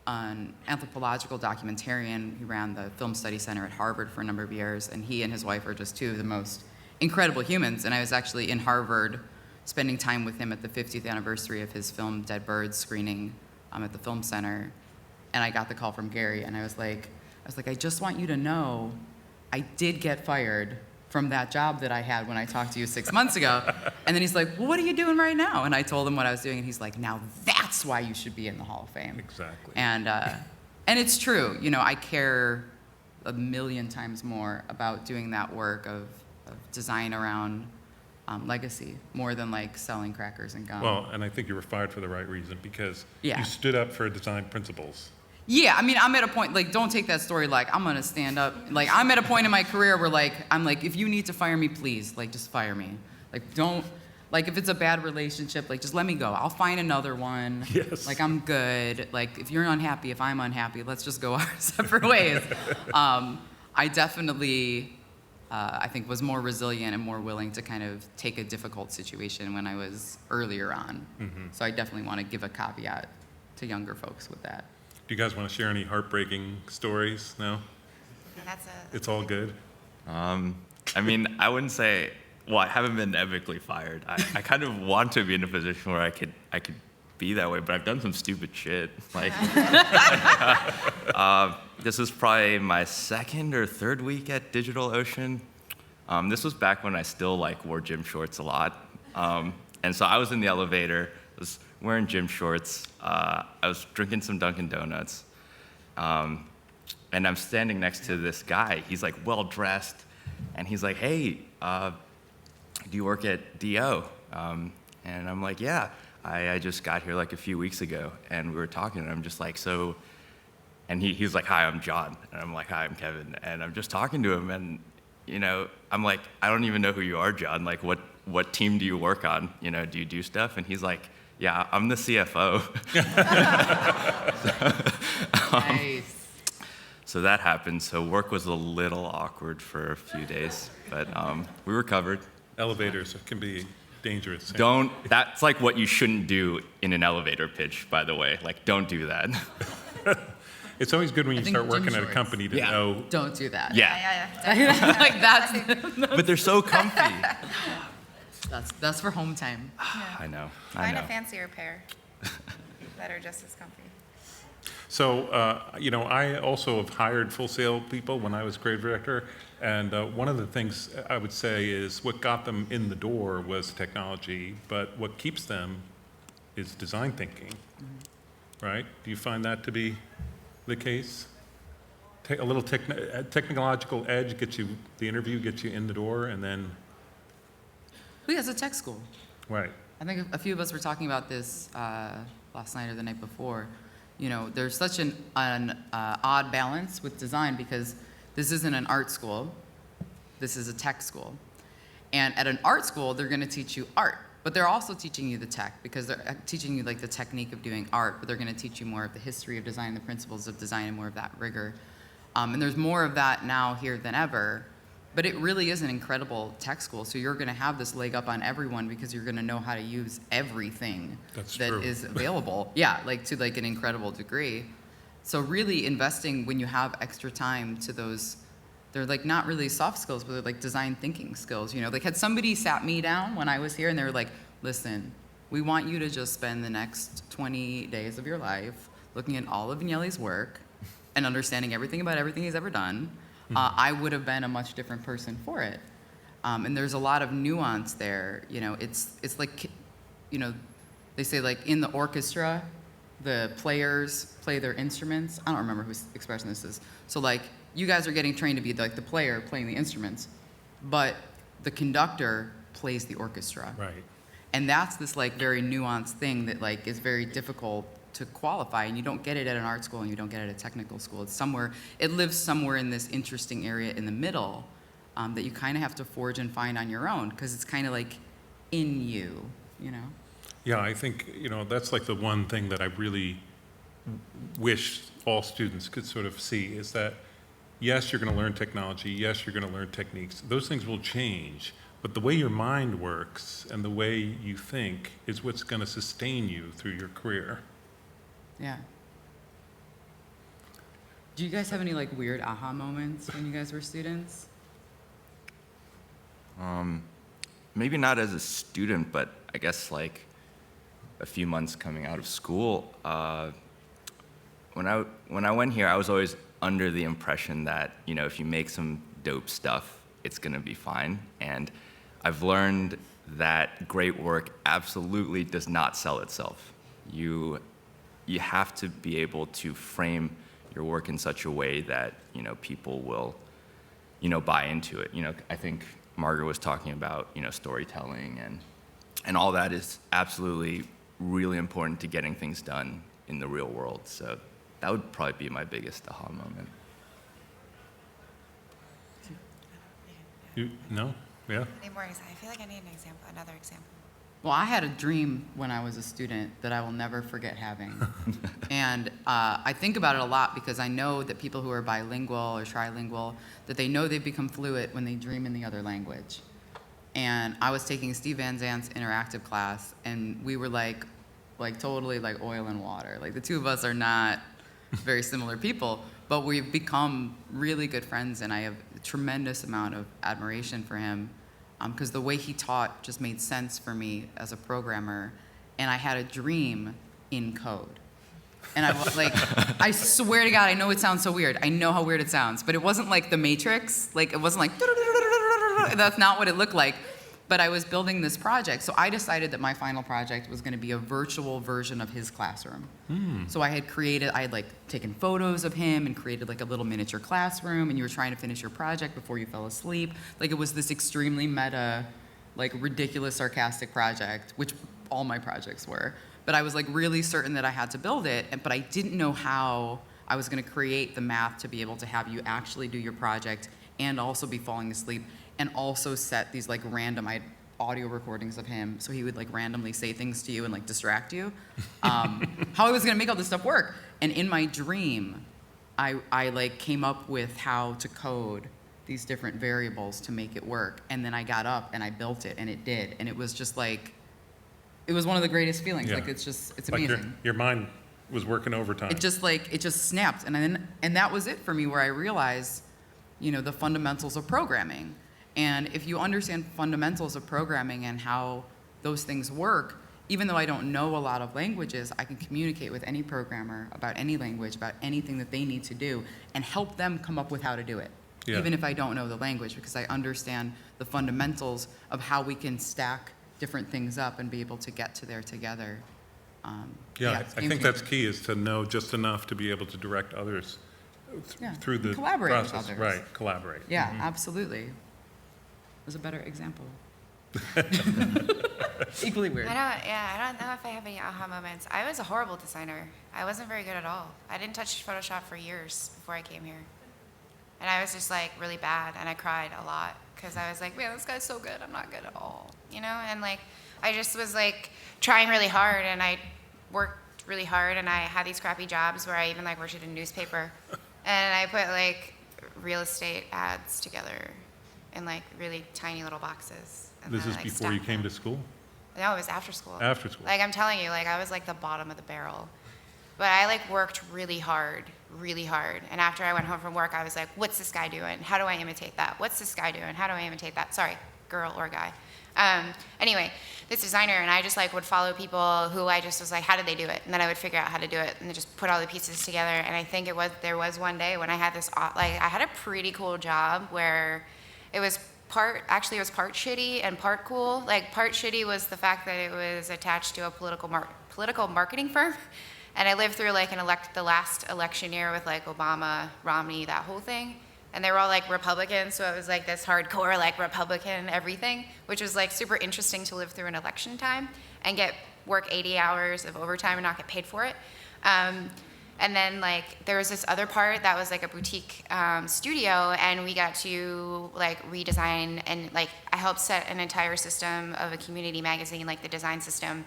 an anthropological documentarian. He ran the Film Study Center at Harvard for a number of years, and he and his wife are just two of the most incredible humans. And I was actually in Harvard spending time with him at the 50th anniversary of his film Dead Birds screening at the Film Center. And I got the call from Gary, and I was like, I just want you to know I did get fired from that job that I had when I talked to you 6 months ago. And then he's like, well, what are you doing right now? And I told him what I was doing, and he's like, now that's why you should be in the Hall of Fame. Exactly. And it's true. You know, I care a million times more about doing that work of design around legacy more than like selling crackers and gum. Well, and I think you were fired for the right reason, because Yeah. you stood up for design principles. Yeah, I mean, I'm at a point, like, don't take that story like, I'm gonna stand up. Like, I'm at a point in my career where, like, I'm like, if you need to fire me, please, like, just fire me. Like, don't, like, if it's a bad relationship, like, just let me go. I'll find another one. Yes. Like, I'm good. Like, if you're unhappy, if I'm unhappy, let's just go our separate ways. I definitely, I think, was more resilient and more willing to kind of take a difficult situation when I was earlier on. Mm-hmm. So I definitely want to give a caveat to younger folks with that. Do you guys want to share any heartbreaking stories? No? That's It's all good? I mean, I wouldn't say, well, I haven't been epically fired. I kind of want to be in a position where I could be that way, but I've done some stupid shit. Like, this is probably my second or third week at DigitalOcean. This was back when I still like wore gym shorts a lot. And so I was in the elevator, I was wearing gym shorts, I was drinking some Dunkin' Donuts, and I'm standing next to this guy. He's like well-dressed, and he's like, hey, do you work at DO? And I'm like, yeah, I just got here like a few weeks ago, and we were talking, and I'm just like, so, and he's like, hi, I'm John, and I'm like, hi, I'm Kevin, and I'm just talking to him, and, you know, I'm like, I don't even know who you are, John, like, what team do you work on? You know, do you do stuff? And he's like, yeah, I'm the CFO. Nice. So that happened. So work was a little awkward for a few days, but we recovered. Elevators can be dangerous. That's like what you shouldn't do in an elevator pitch, by the way. Like, don't do that. It's always good when you think start working gym at a shorts. company to Yeah. know. Don't do that. Yeah. Like that's But they're so comfy. that's for home time. I know. Find a fancier pair that are just as comfy. So, you know, I also have hired full sale people when I was creative director, and one of the things I would say is what got them in the door was technology, but what keeps them is design thinking, right? Do you find that to be the case? A little technological edge gets you, the interview gets you in the door, and then, Well, yeah, it's a tech school. right. I think a few of us were talking about this last night or the night before. You know, there's such an odd balance with design because this isn't an art school. This is a tech school. And at an art school, they're going to teach you art, but they're also teaching you the tech because they're teaching you like the technique of doing art, but they're going to teach you more of the history of design, the principles of design, and more of that rigor. And there's more of that now here than ever. But it really is an incredible tech school. So you're going to have this leg up on everyone because you're going to know how to use everything That's that true. is available. Yeah, like to like an incredible degree. So really investing when you have extra time to those, they're like not really soft skills, but they're like design thinking skills. You know, like had somebody sat me down when I was here and they were like, listen, we want you to just spend the next 20 days of your life looking at all of Vignelli's work and understanding everything about everything he's ever done. I would have been a much different person for it. And there's a lot of nuance there. You know, it's like, you know, they say like in the orchestra, the players play their instruments. I don't remember whose expression this is. So like you guys are getting trained to be like the player playing the instruments, but the conductor plays the orchestra. Right. And that's this like very nuanced thing that like is very difficult to qualify, and you don't get it at an art school and you don't get it at a technical school. It's somewhere, it lives somewhere in this interesting area in the middle that you kind of have to forge and find on your own because it's kind of like in you, you know? Yeah, I think, you know, that's like the one thing that I really wish all students could sort of see is that yes, you're going to learn technology. Yes, you're going to learn techniques. Those things will change. But the way your mind works and the way you think is what's going to sustain you through your career. Yeah. Do you guys have any like weird aha moments when you guys were students? Maybe not as a student, but I guess like a few months coming out of school. When I went here, I was always under the impression that, you know, if you make some dope stuff, it's gonna be fine. And I've learned that great work absolutely does not sell itself. You have to be able to frame your work in such a way that, you know, people will, you know, buy into it. You know, I think Margaret was talking about, you know, storytelling and all that is absolutely really important to getting things done in the real world. So that would probably be my biggest aha moment. No? Yeah? I need more. I feel like I need an example, another example. Well, I had a dream when I was a student that I will never forget having. And I think about it a lot because I know that people who are bilingual or trilingual, that they know they've become fluent when they dream in the other language. And I was taking Steve Van Zandt's interactive class, and we were like totally like oil and water. Like the two of us are not very similar people, but we've become really good friends, and I have a tremendous amount of admiration for him. Because the way he taught just made sense for me as a programmer, and I had a dream in code. And I was like, I swear to God, I know it sounds so weird. I know how weird it sounds, but it wasn't like the Matrix. Like it wasn't like, that's not what it looked like. But I was building this project, so I decided that my final project was going to be a virtual version of his classroom. So I had like taken photos of him and created like a little miniature classroom, and you were trying to finish your project before you fell asleep. Like it was this extremely meta, like ridiculous, sarcastic project, which all my projects were. But I was like really certain that I had to build it, but I didn't know how I was going to create the math to be able to have you actually do your project and also be falling asleep, and also set these like random audio recordings of him, so he would like randomly say things to you and like distract you. How I was gonna make all this stuff work. And in my dream, I like came up with how to code these different variables to make it work. And then I got up and I built it, and it did. And it was just like, it was one of the greatest feelings. Yeah. Like it's Like amazing. your mind was working overtime. It just snapped. And that was it for me, where I realized, you know, the fundamentals of programming. And if you understand fundamentals of programming and how those things work, even though I don't know a lot of languages, I can communicate with any programmer about any language, about anything that they need to do, and help them come up with how to do it, even if I don't know the language, because I understand the fundamentals of how we can stack different things up and be able to get to there together. I think that's key, is to know just enough to be able to direct others through the collaborate with process. others. Right, collaborate. Yeah, absolutely. Was a better example. Equally weird. I don't know if I have any aha moments. I was a horrible designer. I wasn't very good at all. I didn't touch Photoshop for years before I came here. And I was just like really bad, and I cried a lot because I was like, man, this guy's so good, I'm not good at all, you know? And like, I just was like trying really hard, and I worked really hard, and I had these crappy jobs where I even like worked at a newspaper, and I put like real estate ads together in like really tiny little boxes. And This then is I, like, before you stacked came them. to school? No, it was after school. After school. Like I'm telling you, like I was like the bottom of the barrel. But I like worked really hard. And after I went home from work, I was like, what's this guy doing? How do I imitate that? What's this guy doing? How do I imitate that? Sorry, girl or guy. Anyway, this designer, and I just like would follow people who I just was like, how did they do it? And then I would figure out how to do it, and then just put all the pieces together. And I think there was one day when I had this, like I had a pretty cool job where it was part shitty and part cool. Like part shitty was the fact that it was attached to a political marketing firm. And I lived through like the last election year with like Obama, Romney, that whole thing. And they were all like Republicans, so it was like this hardcore like Republican everything, which was like super interesting to live through an election time and work 80 hours of overtime and not get paid for it. And then like there was this other part that was like a boutique studio, and we got to like redesign, and like I helped set an entire system of a community magazine, like the design system.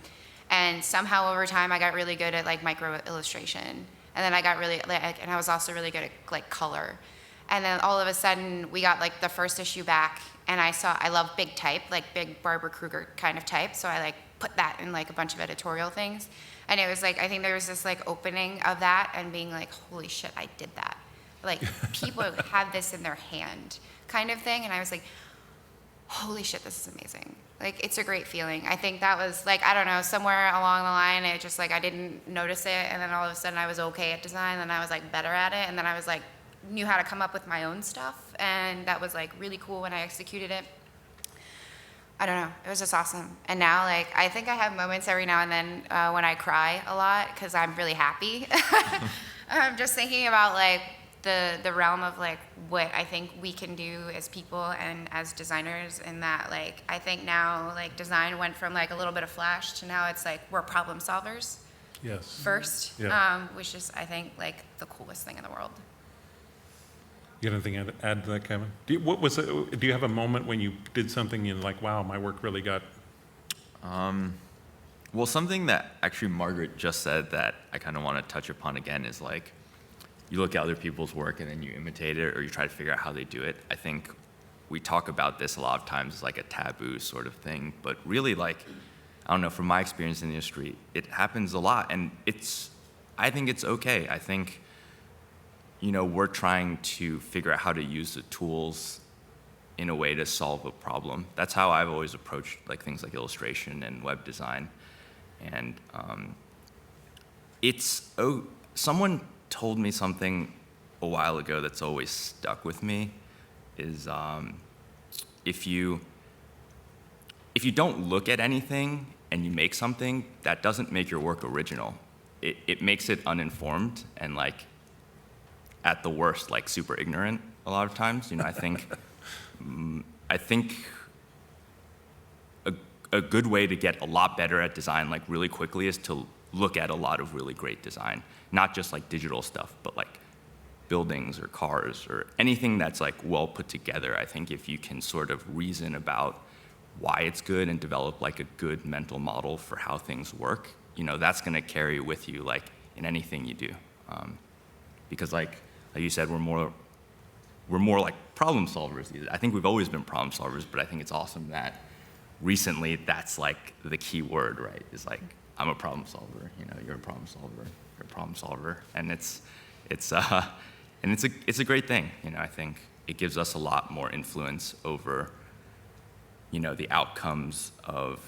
And somehow over time I got really good at like micro illustration, and then I got really and I was also really good at like color. And then all of a sudden, we got like the first issue back, and I love big type, like big Barbara Kruger kind of type. So I like put that in like a bunch of editorial things. And it was like, I think there was this like opening of that and being like, holy shit, I did that. Like people have this in their hand kind of thing. And I was like, holy shit, this is amazing. Like, it's a great feeling. I think that was like, I don't know, somewhere along the line, it just like, I didn't notice it. And then all of a sudden I was okay at design, and I was like better at it. And then I was like, knew how to come up with my own stuff. And that was like really cool when I executed it. I don't know, it was just awesome. And now, like, I think I have moments every now and then when I cry a lot because I'm really happy. I'm just thinking about like the realm of like what I think we can do as people and as designers, and that like I think now like design went from like a little bit of flash to now it's like we're problem solvers Yes. first, Yeah. which is I think like the coolest thing in the world. You got anything to add to that, Kevin? Do you have a moment when you did something and like, wow, my work really got... Well, something that actually Margaret just said that I kind of want to touch upon again is like, you look at other people's work and then you imitate it, or you try to figure out how they do it. I think we talk about this a lot of times as like a taboo sort of thing, but really like, I don't know, from my experience in the industry, it happens a lot, and I think it's okay. I think, we're trying to figure out how to use the tools in a way to solve a problem. That's how I've always approached like things like illustration and web design. And someone told me something a while ago that's always stuck with me is if you don't look at anything and you make something, that doesn't make your work original. It makes it uninformed and like at the worst like super ignorant a lot of times. I think a good way to get a lot better at design like really quickly is to look at a lot of really great design, not just like digital stuff, but like buildings or cars or anything that's like well put together. I think if you can sort of reason about why it's good and develop like a good mental model for how things work, that's going to carry with you like in anything you do. Because like you said, we're more like problem solvers. I think we've always been problem solvers, but I think it's awesome that recently that's like the key word, right? Is like, I'm a problem solver, you're a problem solver, you're a problem solver. And it's a great thing. I think it gives us a lot more influence over, the outcomes of,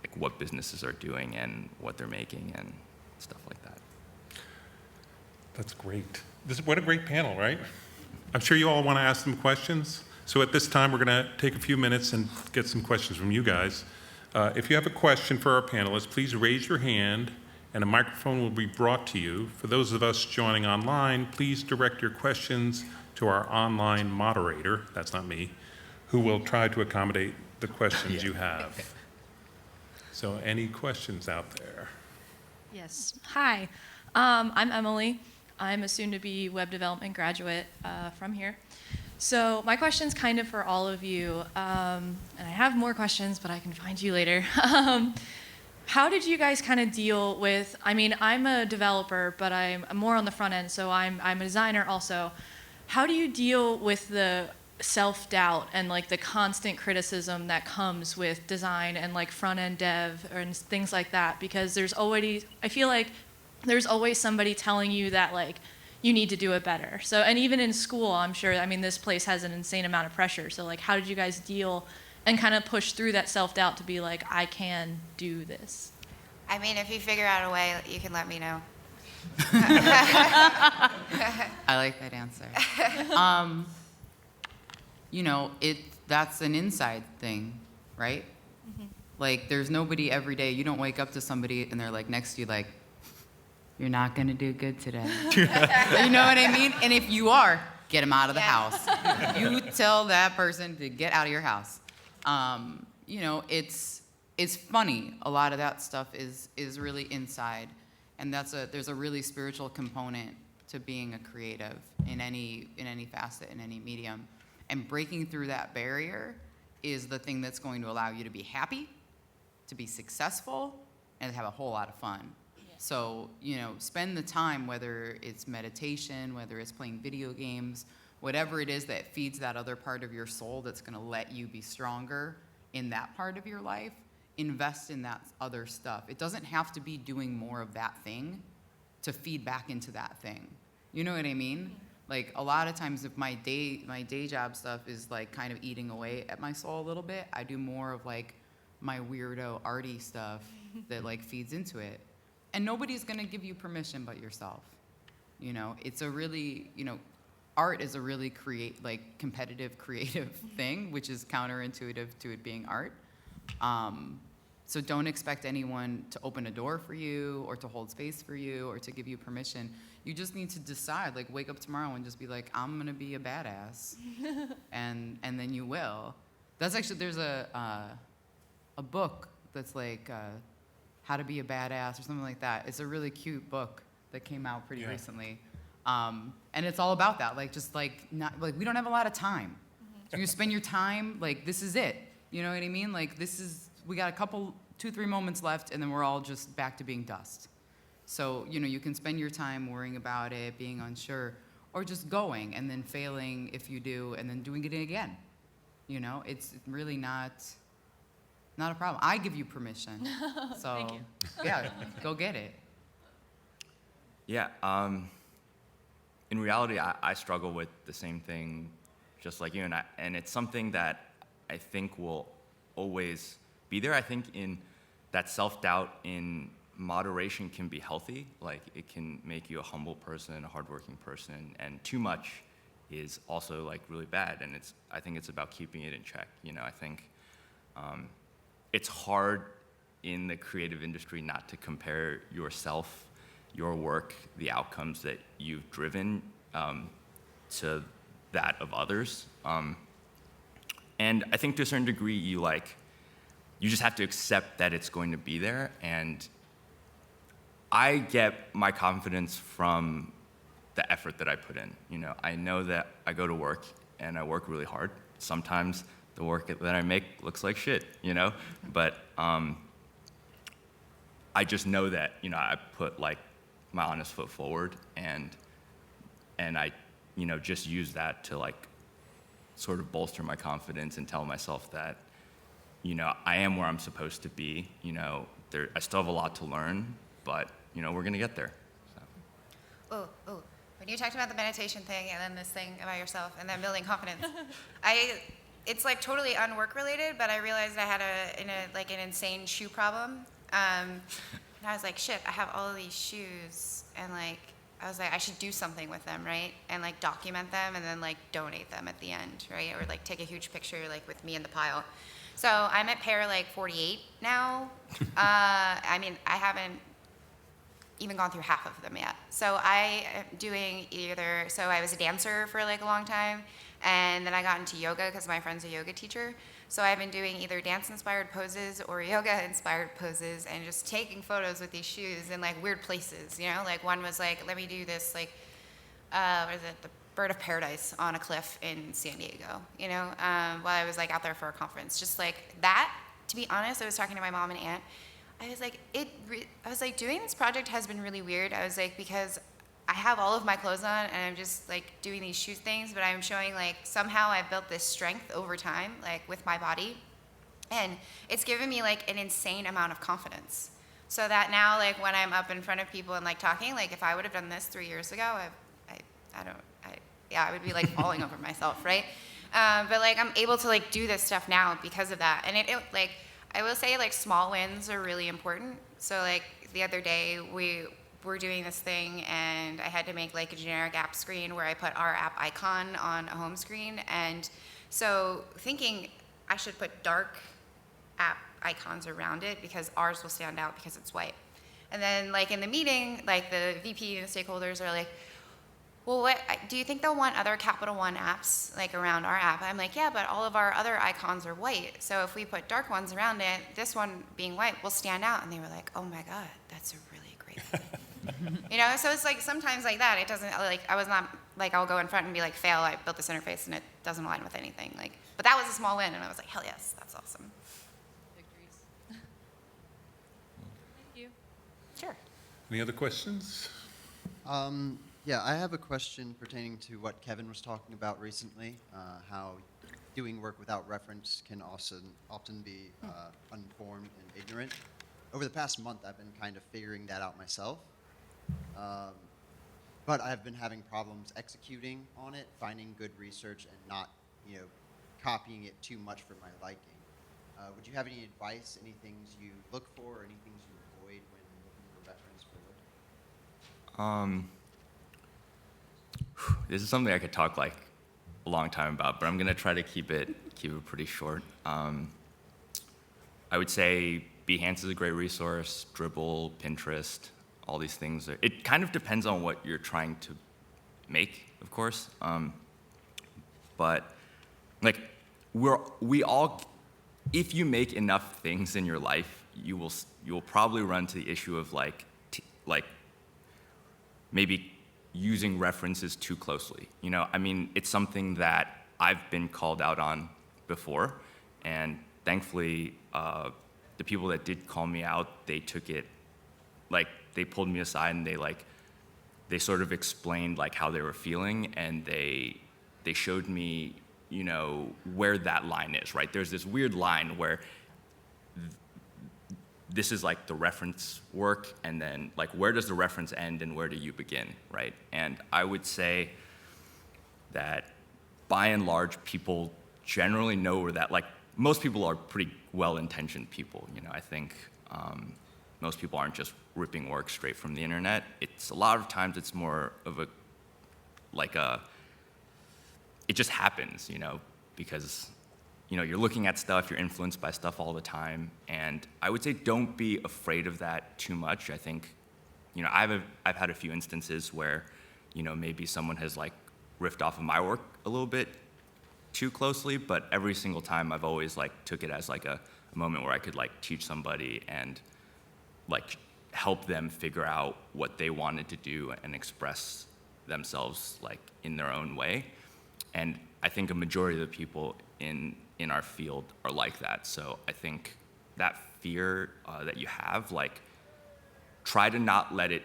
like what businesses are doing and what they're making and stuff like that. That's great. What a great panel, right? I'm sure you all want to ask them questions. So at this time, we're going to take a few minutes and get some questions from you guys. If you have a question for our panelists, please raise your hand and a microphone will be brought to you. For those of us joining online, please direct your questions to our online moderator, that's not me, who will try to accommodate the questions you have. So any questions out there? Yes. Hi, I'm Emily. I'm a soon-to-be web development graduate from here. So my question's kind of for all of you, and I have more questions, but I can find you later. How did you guys kind of deal with, I'm a developer, but I'm more on the front end, so I'm a designer also. How do you deal with the self-doubt and like the constant criticism that comes with design and like front-end dev and things like that? Because I feel like there's always somebody telling you that like you need to do it better. So, and even in school, I'm sure, this place has an insane amount of pressure. So like, how did you guys deal and kind of push through that self-doubt to be like, I can do this? If you figure out a way, you can let me know. I like that answer. That's an inside thing, right? Mm-hmm. Like, there's nobody every day. You don't wake up to somebody and they're like next to you, like, you're not going to do good today. You know what I mean? And if you are, get them out of the house. You tell that person to get out of your house. It's funny. A lot of that stuff is really inside. And there's a really spiritual component to being a creative in any facet, in any medium. And breaking through that barrier is the thing that's going to allow you to be happy, to be successful, and to have a whole lot of fun. Yeah. So, spend the time, whether it's meditation, whether it's playing video games, whatever it is that feeds that other part of your soul that's going to let you be stronger in that part of your life, invest in that other stuff. It doesn't have to be doing more of that thing to feed back into that thing. You know what I mean? Like, a lot of times if my day job stuff is like kind of eating away at my soul a little bit, I do more of like my weirdo arty stuff that like feeds into it. And nobody's going to give you permission but yourself. It's a really, art is a really competitive, creative thing, which is counterintuitive to it being art. So don't expect anyone to open a door for you or to hold space for you or to give you permission. You just need to decide, like, wake up tomorrow and just be like, I'm going to be a badass. and then you will. That's actually, there's a book that's like How to Be a Badass or something like that. It's a really cute book that came out pretty recently. And it's all about that. Like, just like, not, like, we don't have a lot of time. So you spend your time, like, this is it. You know what I mean? Like, we got a couple, 2-3 moments left, and then we're all just back to being dust. So, you can spend your time worrying about it, being unsure, or just going and then failing if you do, and then doing it again. It's really not a problem. I give you permission. So, Thank you. Yeah, go get it. Yeah. In reality, I struggle with the same thing, just like you, and it's something that I think will always be there. I think in that self-doubt in moderation can be healthy. Like, it can make you a humble person, a hardworking person, and too much is also like really bad. And I think it's about keeping it in check. I think it's hard in the creative industry not to compare yourself, your work, the outcomes that you've driven to that of others. And I think to a certain degree, you just have to accept that it's going to be there. And I get my confidence from the effort that I put in. I know that I go to work and I work really hard. Sometimes the work that I make looks like shit, but I just know that, I put like my honest foot forward, and I, just use that to like sort of bolster my confidence and tell myself that, I am where I'm supposed to be. I still have a lot to learn, but, we're gonna get there. So. Oh, when you talked about the meditation thing and then this thing about yourself and then building confidence, it's like totally unwork related, but I realized I had an insane shoe problem. And I was like, shit, I have all of these shoes, and like, I was like, I should do something with them, right? And like document them and then like donate them at the end, right? Or like take a huge picture like with me in the pile. So I'm at pair like 48 now. I mean, I haven't even gone through half of them yet. So I am doing so I was a dancer for like a long time, and then I got into yoga because my friend's a yoga teacher. So I've been doing either dance-inspired poses or yoga-inspired poses and just taking photos with these shoes in like weird places, Like one was like, let me do this like, what is it, the bird of paradise on a cliff in San Diego, while I was like out there for a conference. Just like that, to be honest, I was talking to my mom and aunt. I was like, doing this project has been really weird. I was like, because I have all of my clothes on and I'm just like doing these shoe things, but I'm showing like somehow I've built this strength over time, like with my body. And it's given me like an insane amount of confidence. So that now, like when I'm up in front of people and like talking, like if I would have done this 3 years ago, I would be like falling over myself, right? But like I'm able to like do this stuff now because of that. And it like, I will say like small wins are really important. So like the other day we're doing this thing and I had to make like a generic app screen where I put our app icon on a home screen. And so thinking I should put dark app icons around it because ours will stand out because it's white. And then like in the meeting, like the VP and the stakeholders are like, well, what do you think they'll want other Capital One apps like around our app? I'm like, yeah, but all of our other icons are white. So if we put dark ones around it, this one being white will stand out. And they were like, oh my God, that's a really great thing. So it's like sometimes like that. It doesn't like, I was not like, I'll go in front and be like, fail, I built this interface and it doesn't align with anything. Like, but that was a small win. And I was like, hell yes, that's awesome. Victories. Thank you. Sure. Any other questions? Yeah, I have a question pertaining to what Kevin was talking about recently, how doing work without reference can also often be uninformed and ignorant. Over the past month, I've been kind of figuring that out myself. But I've been having problems executing on it, finding good research, and not, copying it too much for my liking. Would you have any advice, any things you look for, or any things you avoid when looking for reference for work? This is something I could talk like a long time about, but I'm gonna try to keep it pretty short. I would say Behance is a great resource, Dribble, Pinterest, all these things. It kind of depends on what you're trying to make, of course. But like we all, if you make enough things in your life, you will probably run to the issue of like maybe using references too closely. I mean, it's something that I've been called out on before, and thankfully, the people that did call me out, they took it, like, they pulled me aside and they sort of explained like how they were feeling, and they showed me, where that line is, right? There's this weird line where this is like the reference work, and then like where does the reference end and where do you begin, right? And I would say that by and large, people generally know where that, like, most people are pretty well-intentioned people. I think most people aren't just ripping work straight from the internet. It's a lot of times it's more of it just happens, because you're looking at stuff, you're influenced by stuff all the time, and I would say don't be afraid of that too much. I think, I've had a few instances where, maybe someone has like riffed off of my work a little bit too closely, but every single time I've always like took it as like a moment where I could like teach somebody and like help them figure out what they wanted to do and express themselves like in their own way. And I think a majority of the people in our field are like that. So I think that fear that you have, like, try to not let it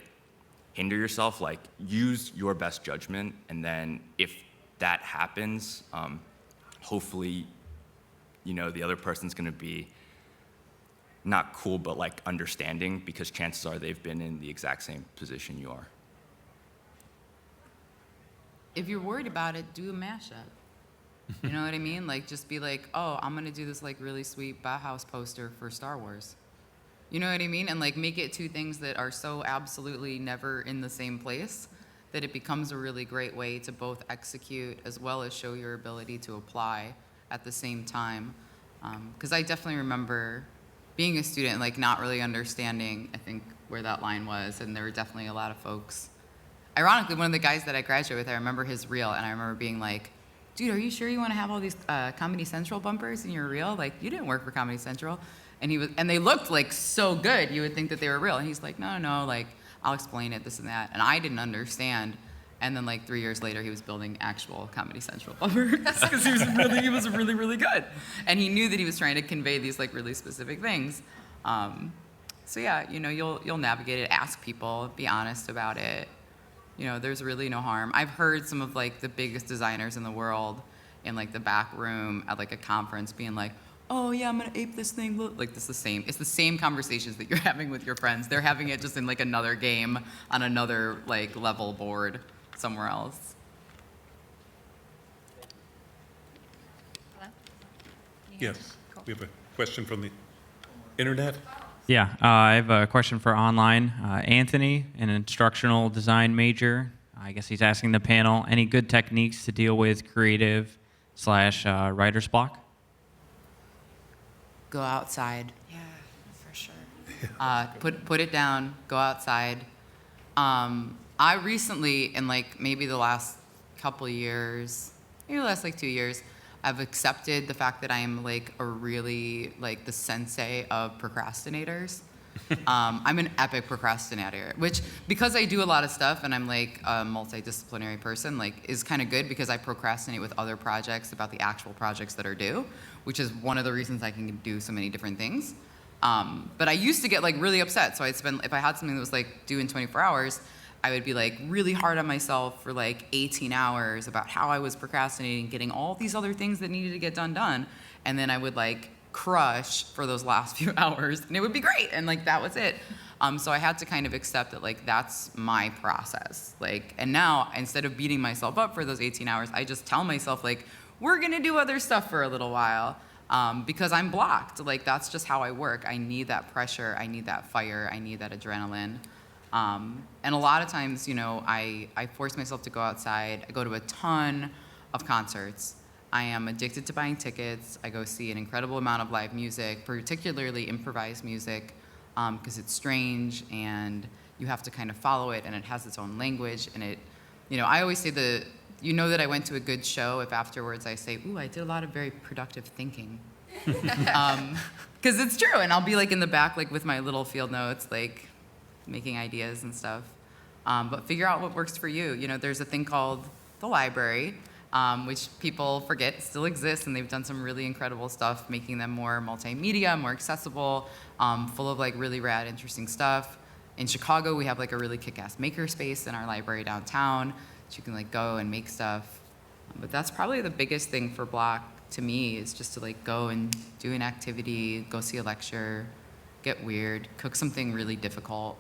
hinder yourself. Like, use your best judgment, and then if that happens, hopefully, the other person's gonna be not cool, but like understanding, because chances are they've been in the exact same position you are. If you're worried about it, do a mashup. You know what I mean? Like, just be like, oh, I'm gonna do this like really sweet Bauhaus poster for Star Wars. You know what I mean? And like make it two things that are so absolutely never in the same place that it becomes a really great way to both execute as well as show your ability to apply at the same time. Because I definitely remember being a student, like not really understanding, I think, where that line was, and there were definitely a lot of folks. Ironically, one of the guys that I graduated with, I remember his reel, and I remember being like, dude, are you sure you want to have all these Comedy Central bumpers in your reel? Like, you didn't work for Comedy Central. And they looked like so good, you would think that they were real. And he's like, no, like, I'll explain it, this and that. And I didn't understand. And then like 3 years later, he was building actual Comedy Central bumpers because he was really, really good. And he knew that he was trying to convey these like really specific things. So yeah, you'll navigate it, ask people, be honest about it. There's really no harm. I've heard some of like the biggest designers in the world in like the back room at like a conference being like, oh yeah, I'm gonna ape this thing. Like it's the same conversations that you're having with your friends. They're having it just in like another game on another like level board somewhere else. Yes, we have a question from the internet. Yeah, I have a question for online. Anthony, an instructional design major. I guess he's asking the panel, any good techniques to deal with creative/writer's block? Go outside. Yeah, for sure. Put it down. Go outside. I recently, in like maybe the last couple years, maybe the last like 2 years, I've accepted the fact that I am like a really like the sensei of procrastinators. I'm an epic procrastinator, which because I do a lot of stuff and I'm like a multidisciplinary person, like is kind of good because I procrastinate with other projects about the actual projects that are due, which is one of the reasons I can do so many different things. But I used to get like really upset. So if I had something that was like due in 24 hours, I would be like really hard on myself for like 18 hours about how I was procrastinating, getting all these other things that needed to get done. And then I would like crush for those last few hours and it would be great. And like, that was it. So I had to kind of accept that like, that's my process. Like, and now instead of beating myself up for those 18 hours, I just tell myself like, we're gonna do other stuff for a little while. Because I'm blocked. Like, that's just how I work. I need that pressure. I need that fire. I need that adrenaline. And a lot of times, you know, I force myself to go outside. I go to a ton of concerts. I am addicted to buying tickets. I go see an incredible amount of live music, particularly improvised music, because it's strange and you have to kind of follow it and it has its own language. And it, you know, I always say you know that I went to a good show if afterwards I say, ooh, I did a lot of very productive thinking. Because it's true, and I'll be like in the back like with my little field notes, like making ideas and stuff. But figure out what works for you. You know, there's a thing called the library, which people forget still exists, and they've done some really incredible stuff, making them more multimedia, more accessible, full of like really rad, interesting stuff. In Chicago, we have like a really kick-ass maker space in our library downtown. You can like go and make stuff. But that's probably the biggest thing for Block to me, is just to like go and do an activity, go see a lecture, get weird, cook something really difficult,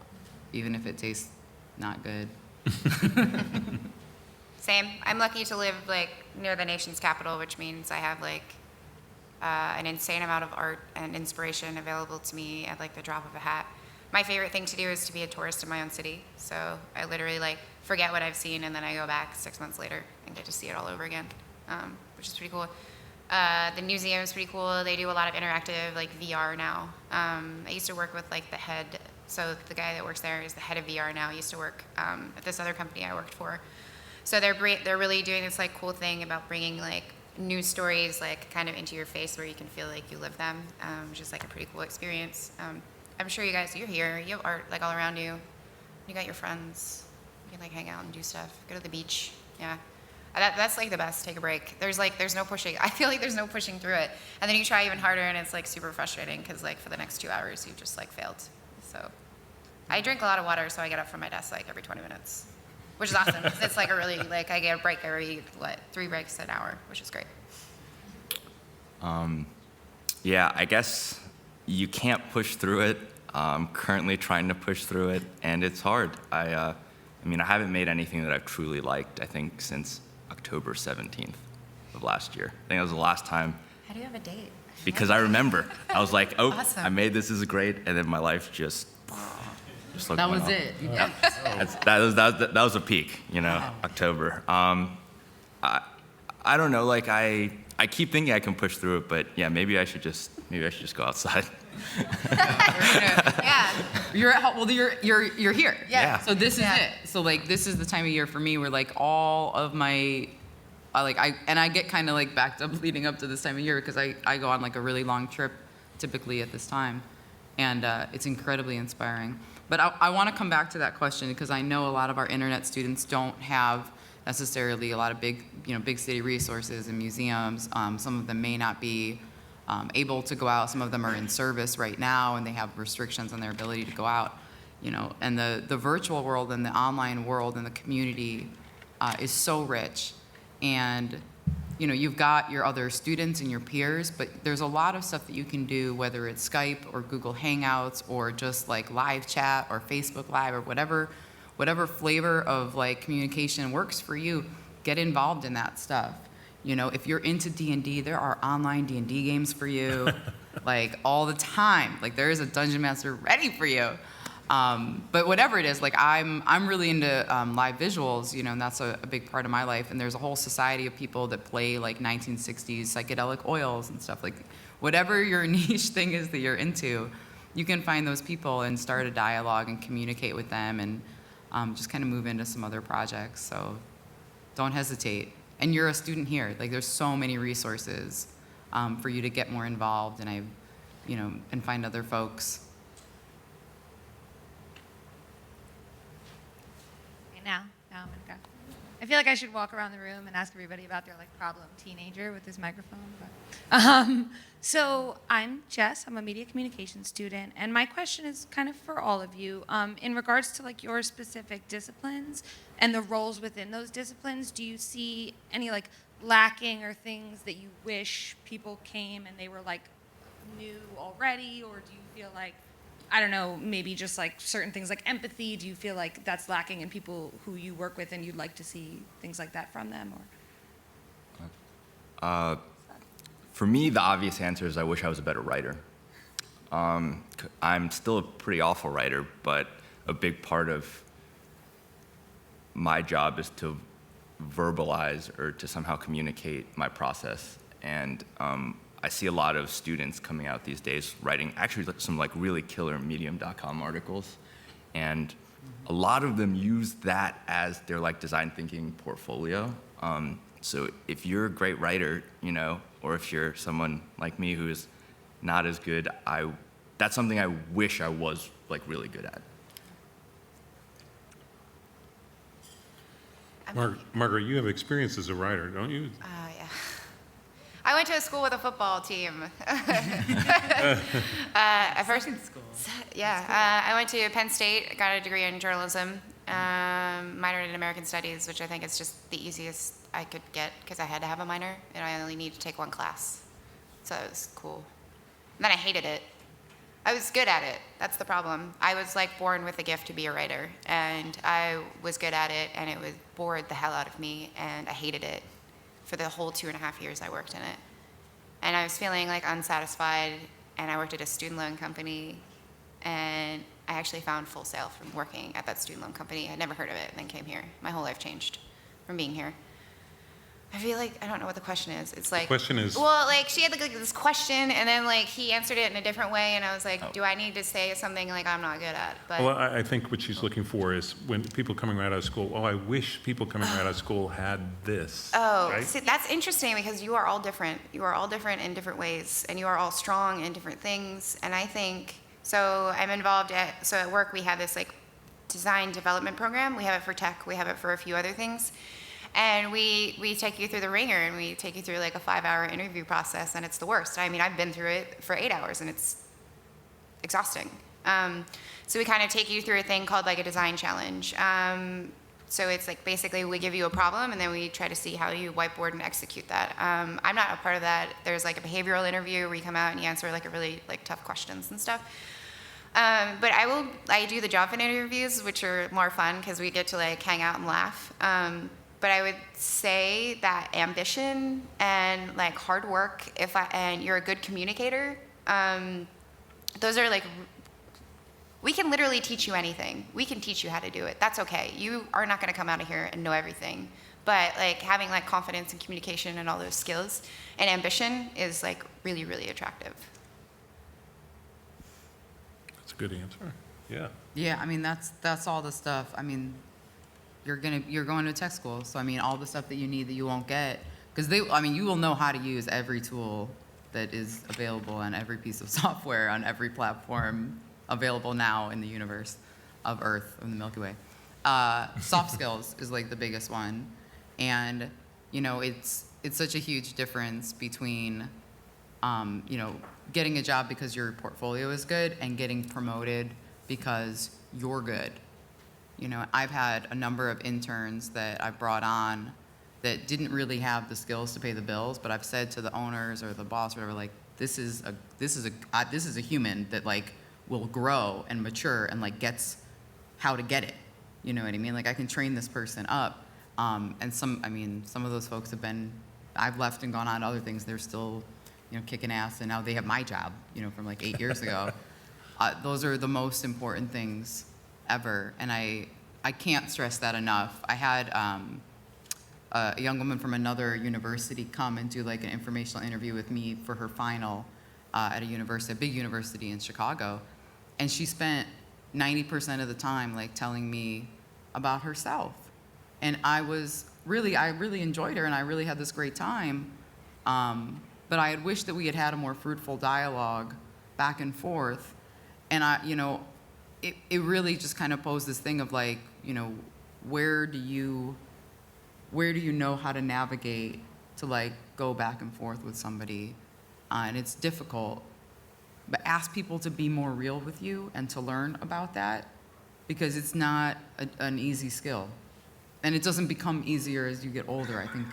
even if it tastes not good. Same. I'm lucky to live like near the nation's capital, which means I have like an insane amount of art and inspiration available to me at like the drop of a hat. My favorite thing to do is to be a tourist in my own city. So I literally like forget what I've seen and then I go back 6 months later and get to see it all over again, which is pretty cool. The museum is pretty cool. They do a lot of interactive like VR now. I used to work with like the head, so the guy that works there is the head of VR now. He used to work at this other company I worked for. So they're really doing this like cool thing about bringing like news stories like kind of into your face where you can feel like you live them, which is like a pretty cool experience. I'm sure you guys, you're here, you have art like all around you. You got your friends. You can like hang out and do stuff. Go to the beach. Yeah. That's like the best. Take a break. There's no pushing. I feel like there's no pushing through it. And then you try even harder and it's like super frustrating because like for the next 2 hours you've just like failed. So I drink a lot of water, so I get up from my desk like every 20 minutes, which is awesome. It's like a really, like I get a break every, 3 breaks an hour, which is great. Yeah, I guess you can't push through it. I'm currently trying to push through it, and it's hard. I mean, I haven't made anything that I've truly liked, I think, since October 17th of last year. I think that was the last time. How do you have a date? Because I remember. I was like, oh, Awesome. I made this is great, and then my life just looked That was went it. off. That was a peak, you know, Wow. October. I don't know, like I keep thinking I can push through it, but yeah, maybe I should just go outside. Yeah. You're here. Yeah. So this is Yeah. it. So like this is the time of year for me where like all of my I get kind of like backed up leading up to this time of year because I go on like a really long trip typically at this time, and it's incredibly inspiring. But I want to come back to that question because I know a lot of our internet students don't have necessarily a lot of big city resources and museums. Some of them may not be able to go out. Some of them are in service right now and they have restrictions on their ability to go out. You know, and the virtual world and the online world and the community is so rich. And you know, you've got your other students and your peers, but there's a lot of stuff that you can do, whether it's Skype or Google Hangouts or just like live chat or Facebook Live or whatever flavor of like communication works for you. Get involved in that stuff. You know, if you're into D&D, there are online D&D games for you, like all the time. Like there is a dungeon master ready for you. But whatever it is, like I'm really into live visuals, you know, and that's a big part of my life. And there's a whole society of people that play like 1960s psychedelic oils and stuff. Like whatever your niche thing is that you're into, you can find those people and start a dialogue and communicate with them and just kind of move into some other projects. So don't hesitate. And you're a student here. Like there's so many resources for you to get more involved and find other folks. Now I'm gonna go. feel like I should walk around the room and ask everybody about their like problem teenager with this microphone. But, so I'm Jess. I'm a media communications student, and my question is kind of for all of you. In regards to like your specific disciplines and the roles within those disciplines, do you see any like lacking or things that you wish people came and they were like knew already, or do you feel like, I don't know, maybe just like certain things like empathy, do you feel like that's lacking in people who you work with and you'd like to see things like that from them? Or For me, the obvious answer is I wish I was a better writer. I'm still a pretty awful writer, but a big part of my job is to verbalize or to somehow communicate my process. And I see a lot of students coming out these days writing actually some like really killer medium.com articles. And a lot of them use that as their like design thinking portfolio. So if you're a great writer, you know, or if you're someone like me who is not as good, that's something I wish I was like really good at. Margaret, you have experience as a writer, don't you? Yeah. I went to a school with a football team. At first, School. yeah. I went to Penn State, got a degree in journalism, minored in American Studies, which I think is just the easiest I could get because I had to have a minor, and I only need to take one class. So it was cool. And then I hated it. I was good at it. That's the problem. I was like born with a gift to be a writer, and I was good at it, and it was bored the hell out of me, and I hated it for the whole 2.5 years I worked in it. And I was feeling like unsatisfied, and I worked at a student loan company, and I actually found Full Sail from working at that student loan company. I'd never heard of it, and then came here. My whole life changed from being here. I feel like, I don't know what the question is. It's like, The question is, well, like she had like this question, and then like he answered it in a different way, and I was like, do I need to say something like I'm not good at? But well, I think what she's looking for is when people coming right out of school, I wish people coming right out of school had this. oh, right? see, that's interesting because you are all different. You are all different in different ways, and you are all strong in different things. And I think so. I'm involved at work we have this like design development program. We have it for tech. We have it for a few other things. And we take you through the ringer, and we take you through like a 5-hour interview process, and it's the worst. I mean, I've been through it for 8 hours, and it's exhausting. So we kind of take you through a thing called like a design challenge. So it's like basically we give you a problem, and then we try to see how you whiteboard and execute that. I'm not a part of that. There's like a behavioral interview where you come out and you answer like a really like tough questions and stuff. But I do the job fit interviews, which are more fun because we get to like hang out and laugh. But I would say that ambition and like hard work, and you're a good communicator, those are like, we can literally teach you anything. We can teach you how to do it. That's okay. You are not going to come out of here and know everything. But like having like confidence and communication and all those skills and ambition is like really, really attractive. That's a good answer. Yeah. Yeah, I mean, that's all the stuff. I mean, you're going to tech school, so I mean, all the stuff that you need that you won't get, because you will know how to use every tool that is available on every piece of software on every platform available now in the universe of Earth, in the Milky Way. Soft skills is like the biggest one, and you know, it's such a huge difference between you know, getting a job because your portfolio is good and getting promoted because you're good. You know, I've had a number of interns that I've brought on that didn't really have the skills to pay the bills, but I've said to the owners or the boss or whatever, like, this is a human that like will grow and mature and like gets how to get it. You know what I mean? Like, I can train this person up. And some of those folks I've left and gone on to other things. They're still, you know, kicking ass, and now they have my job, you know, from like 8 years ago. Those are the most important things ever, and I can't stress that enough. I had a young woman from another university come and do like an informational interview with me for her final at a big university in Chicago, and she spent 90% of the time like telling me about herself, and I really enjoyed her, and I really had this great time, but I had wished that we had had a more fruitful dialogue back and forth, and it really just kind of posed this thing of like, you know, where do you where do you know how to navigate to like go back and forth with somebody? And it's difficult, but ask people to be more real with you and to learn about that, because it's not an easy skill. And it doesn't become easier as you get older. I think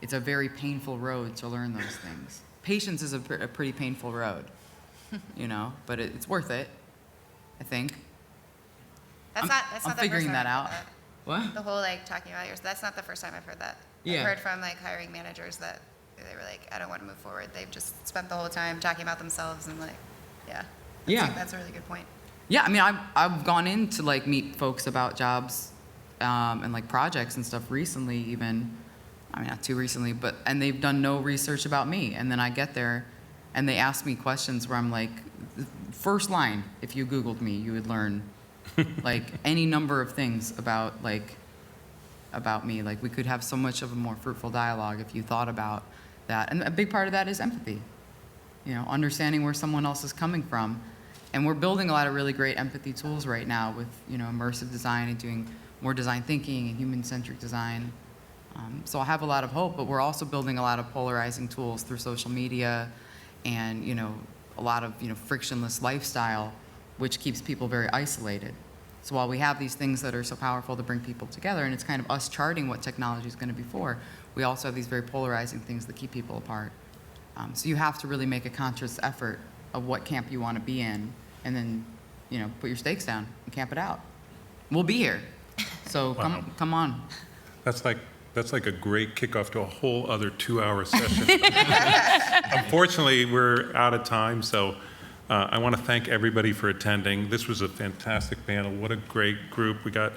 it's a very painful road to learn those things. Patience is a pretty painful road, you know, but it's worth it, I think. That's not the I'm figuring first time that I've out. heard that. What? The whole like talking about yours. That's not the first time I've heard that. Yeah. I've heard from like hiring managers that they were like, I don't want to move forward. They've just spent the whole time talking about themselves and like, yeah. That's a really good point. Yeah, I mean, I've gone in to like meet folks about jobs and like projects and stuff recently, even. I mean, not too recently, and they've done no research about me. And then I get there and they ask me questions where I'm like, first line, if you Googled me, you would learn like any number of things about me. Like we could have so much of a more fruitful dialogue if you thought about that. And a big part of that is empathy, you know, understanding where someone else is coming from. And we're building a lot of really great empathy tools right now with, you know, immersive design and doing more design thinking and human-centric design. So I have a lot of hope, but we're also building a lot of polarizing tools through social media and, you know, a lot of, you know, frictionless lifestyle, which keeps people very isolated. So while we have these things that are so powerful to bring people together, and it's kind of us charting what technology is going to be for, we also have these very polarizing things that keep people apart. So you have to really make a conscious effort of what camp you want to be in, and then, you know, put your stakes down and camp it out. We'll be here. So Wow. come on. That's like a great kickoff to a whole other 2-hour session. Unfortunately, we're out of time, so I want to thank everybody for attending. This was a fantastic panel. What a great group. We got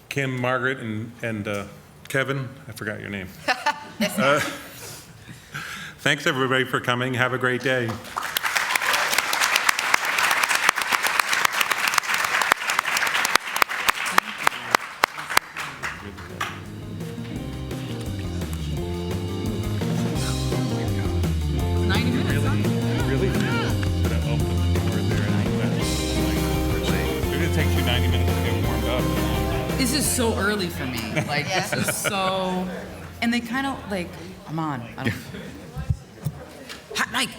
Kim, Margaret, and Kevin. I forgot your name. Thanks, everybody, for coming. Have a great day. This is so early for me. Like, this is so... And they kind of, like, come on. I don't... Hot Mike!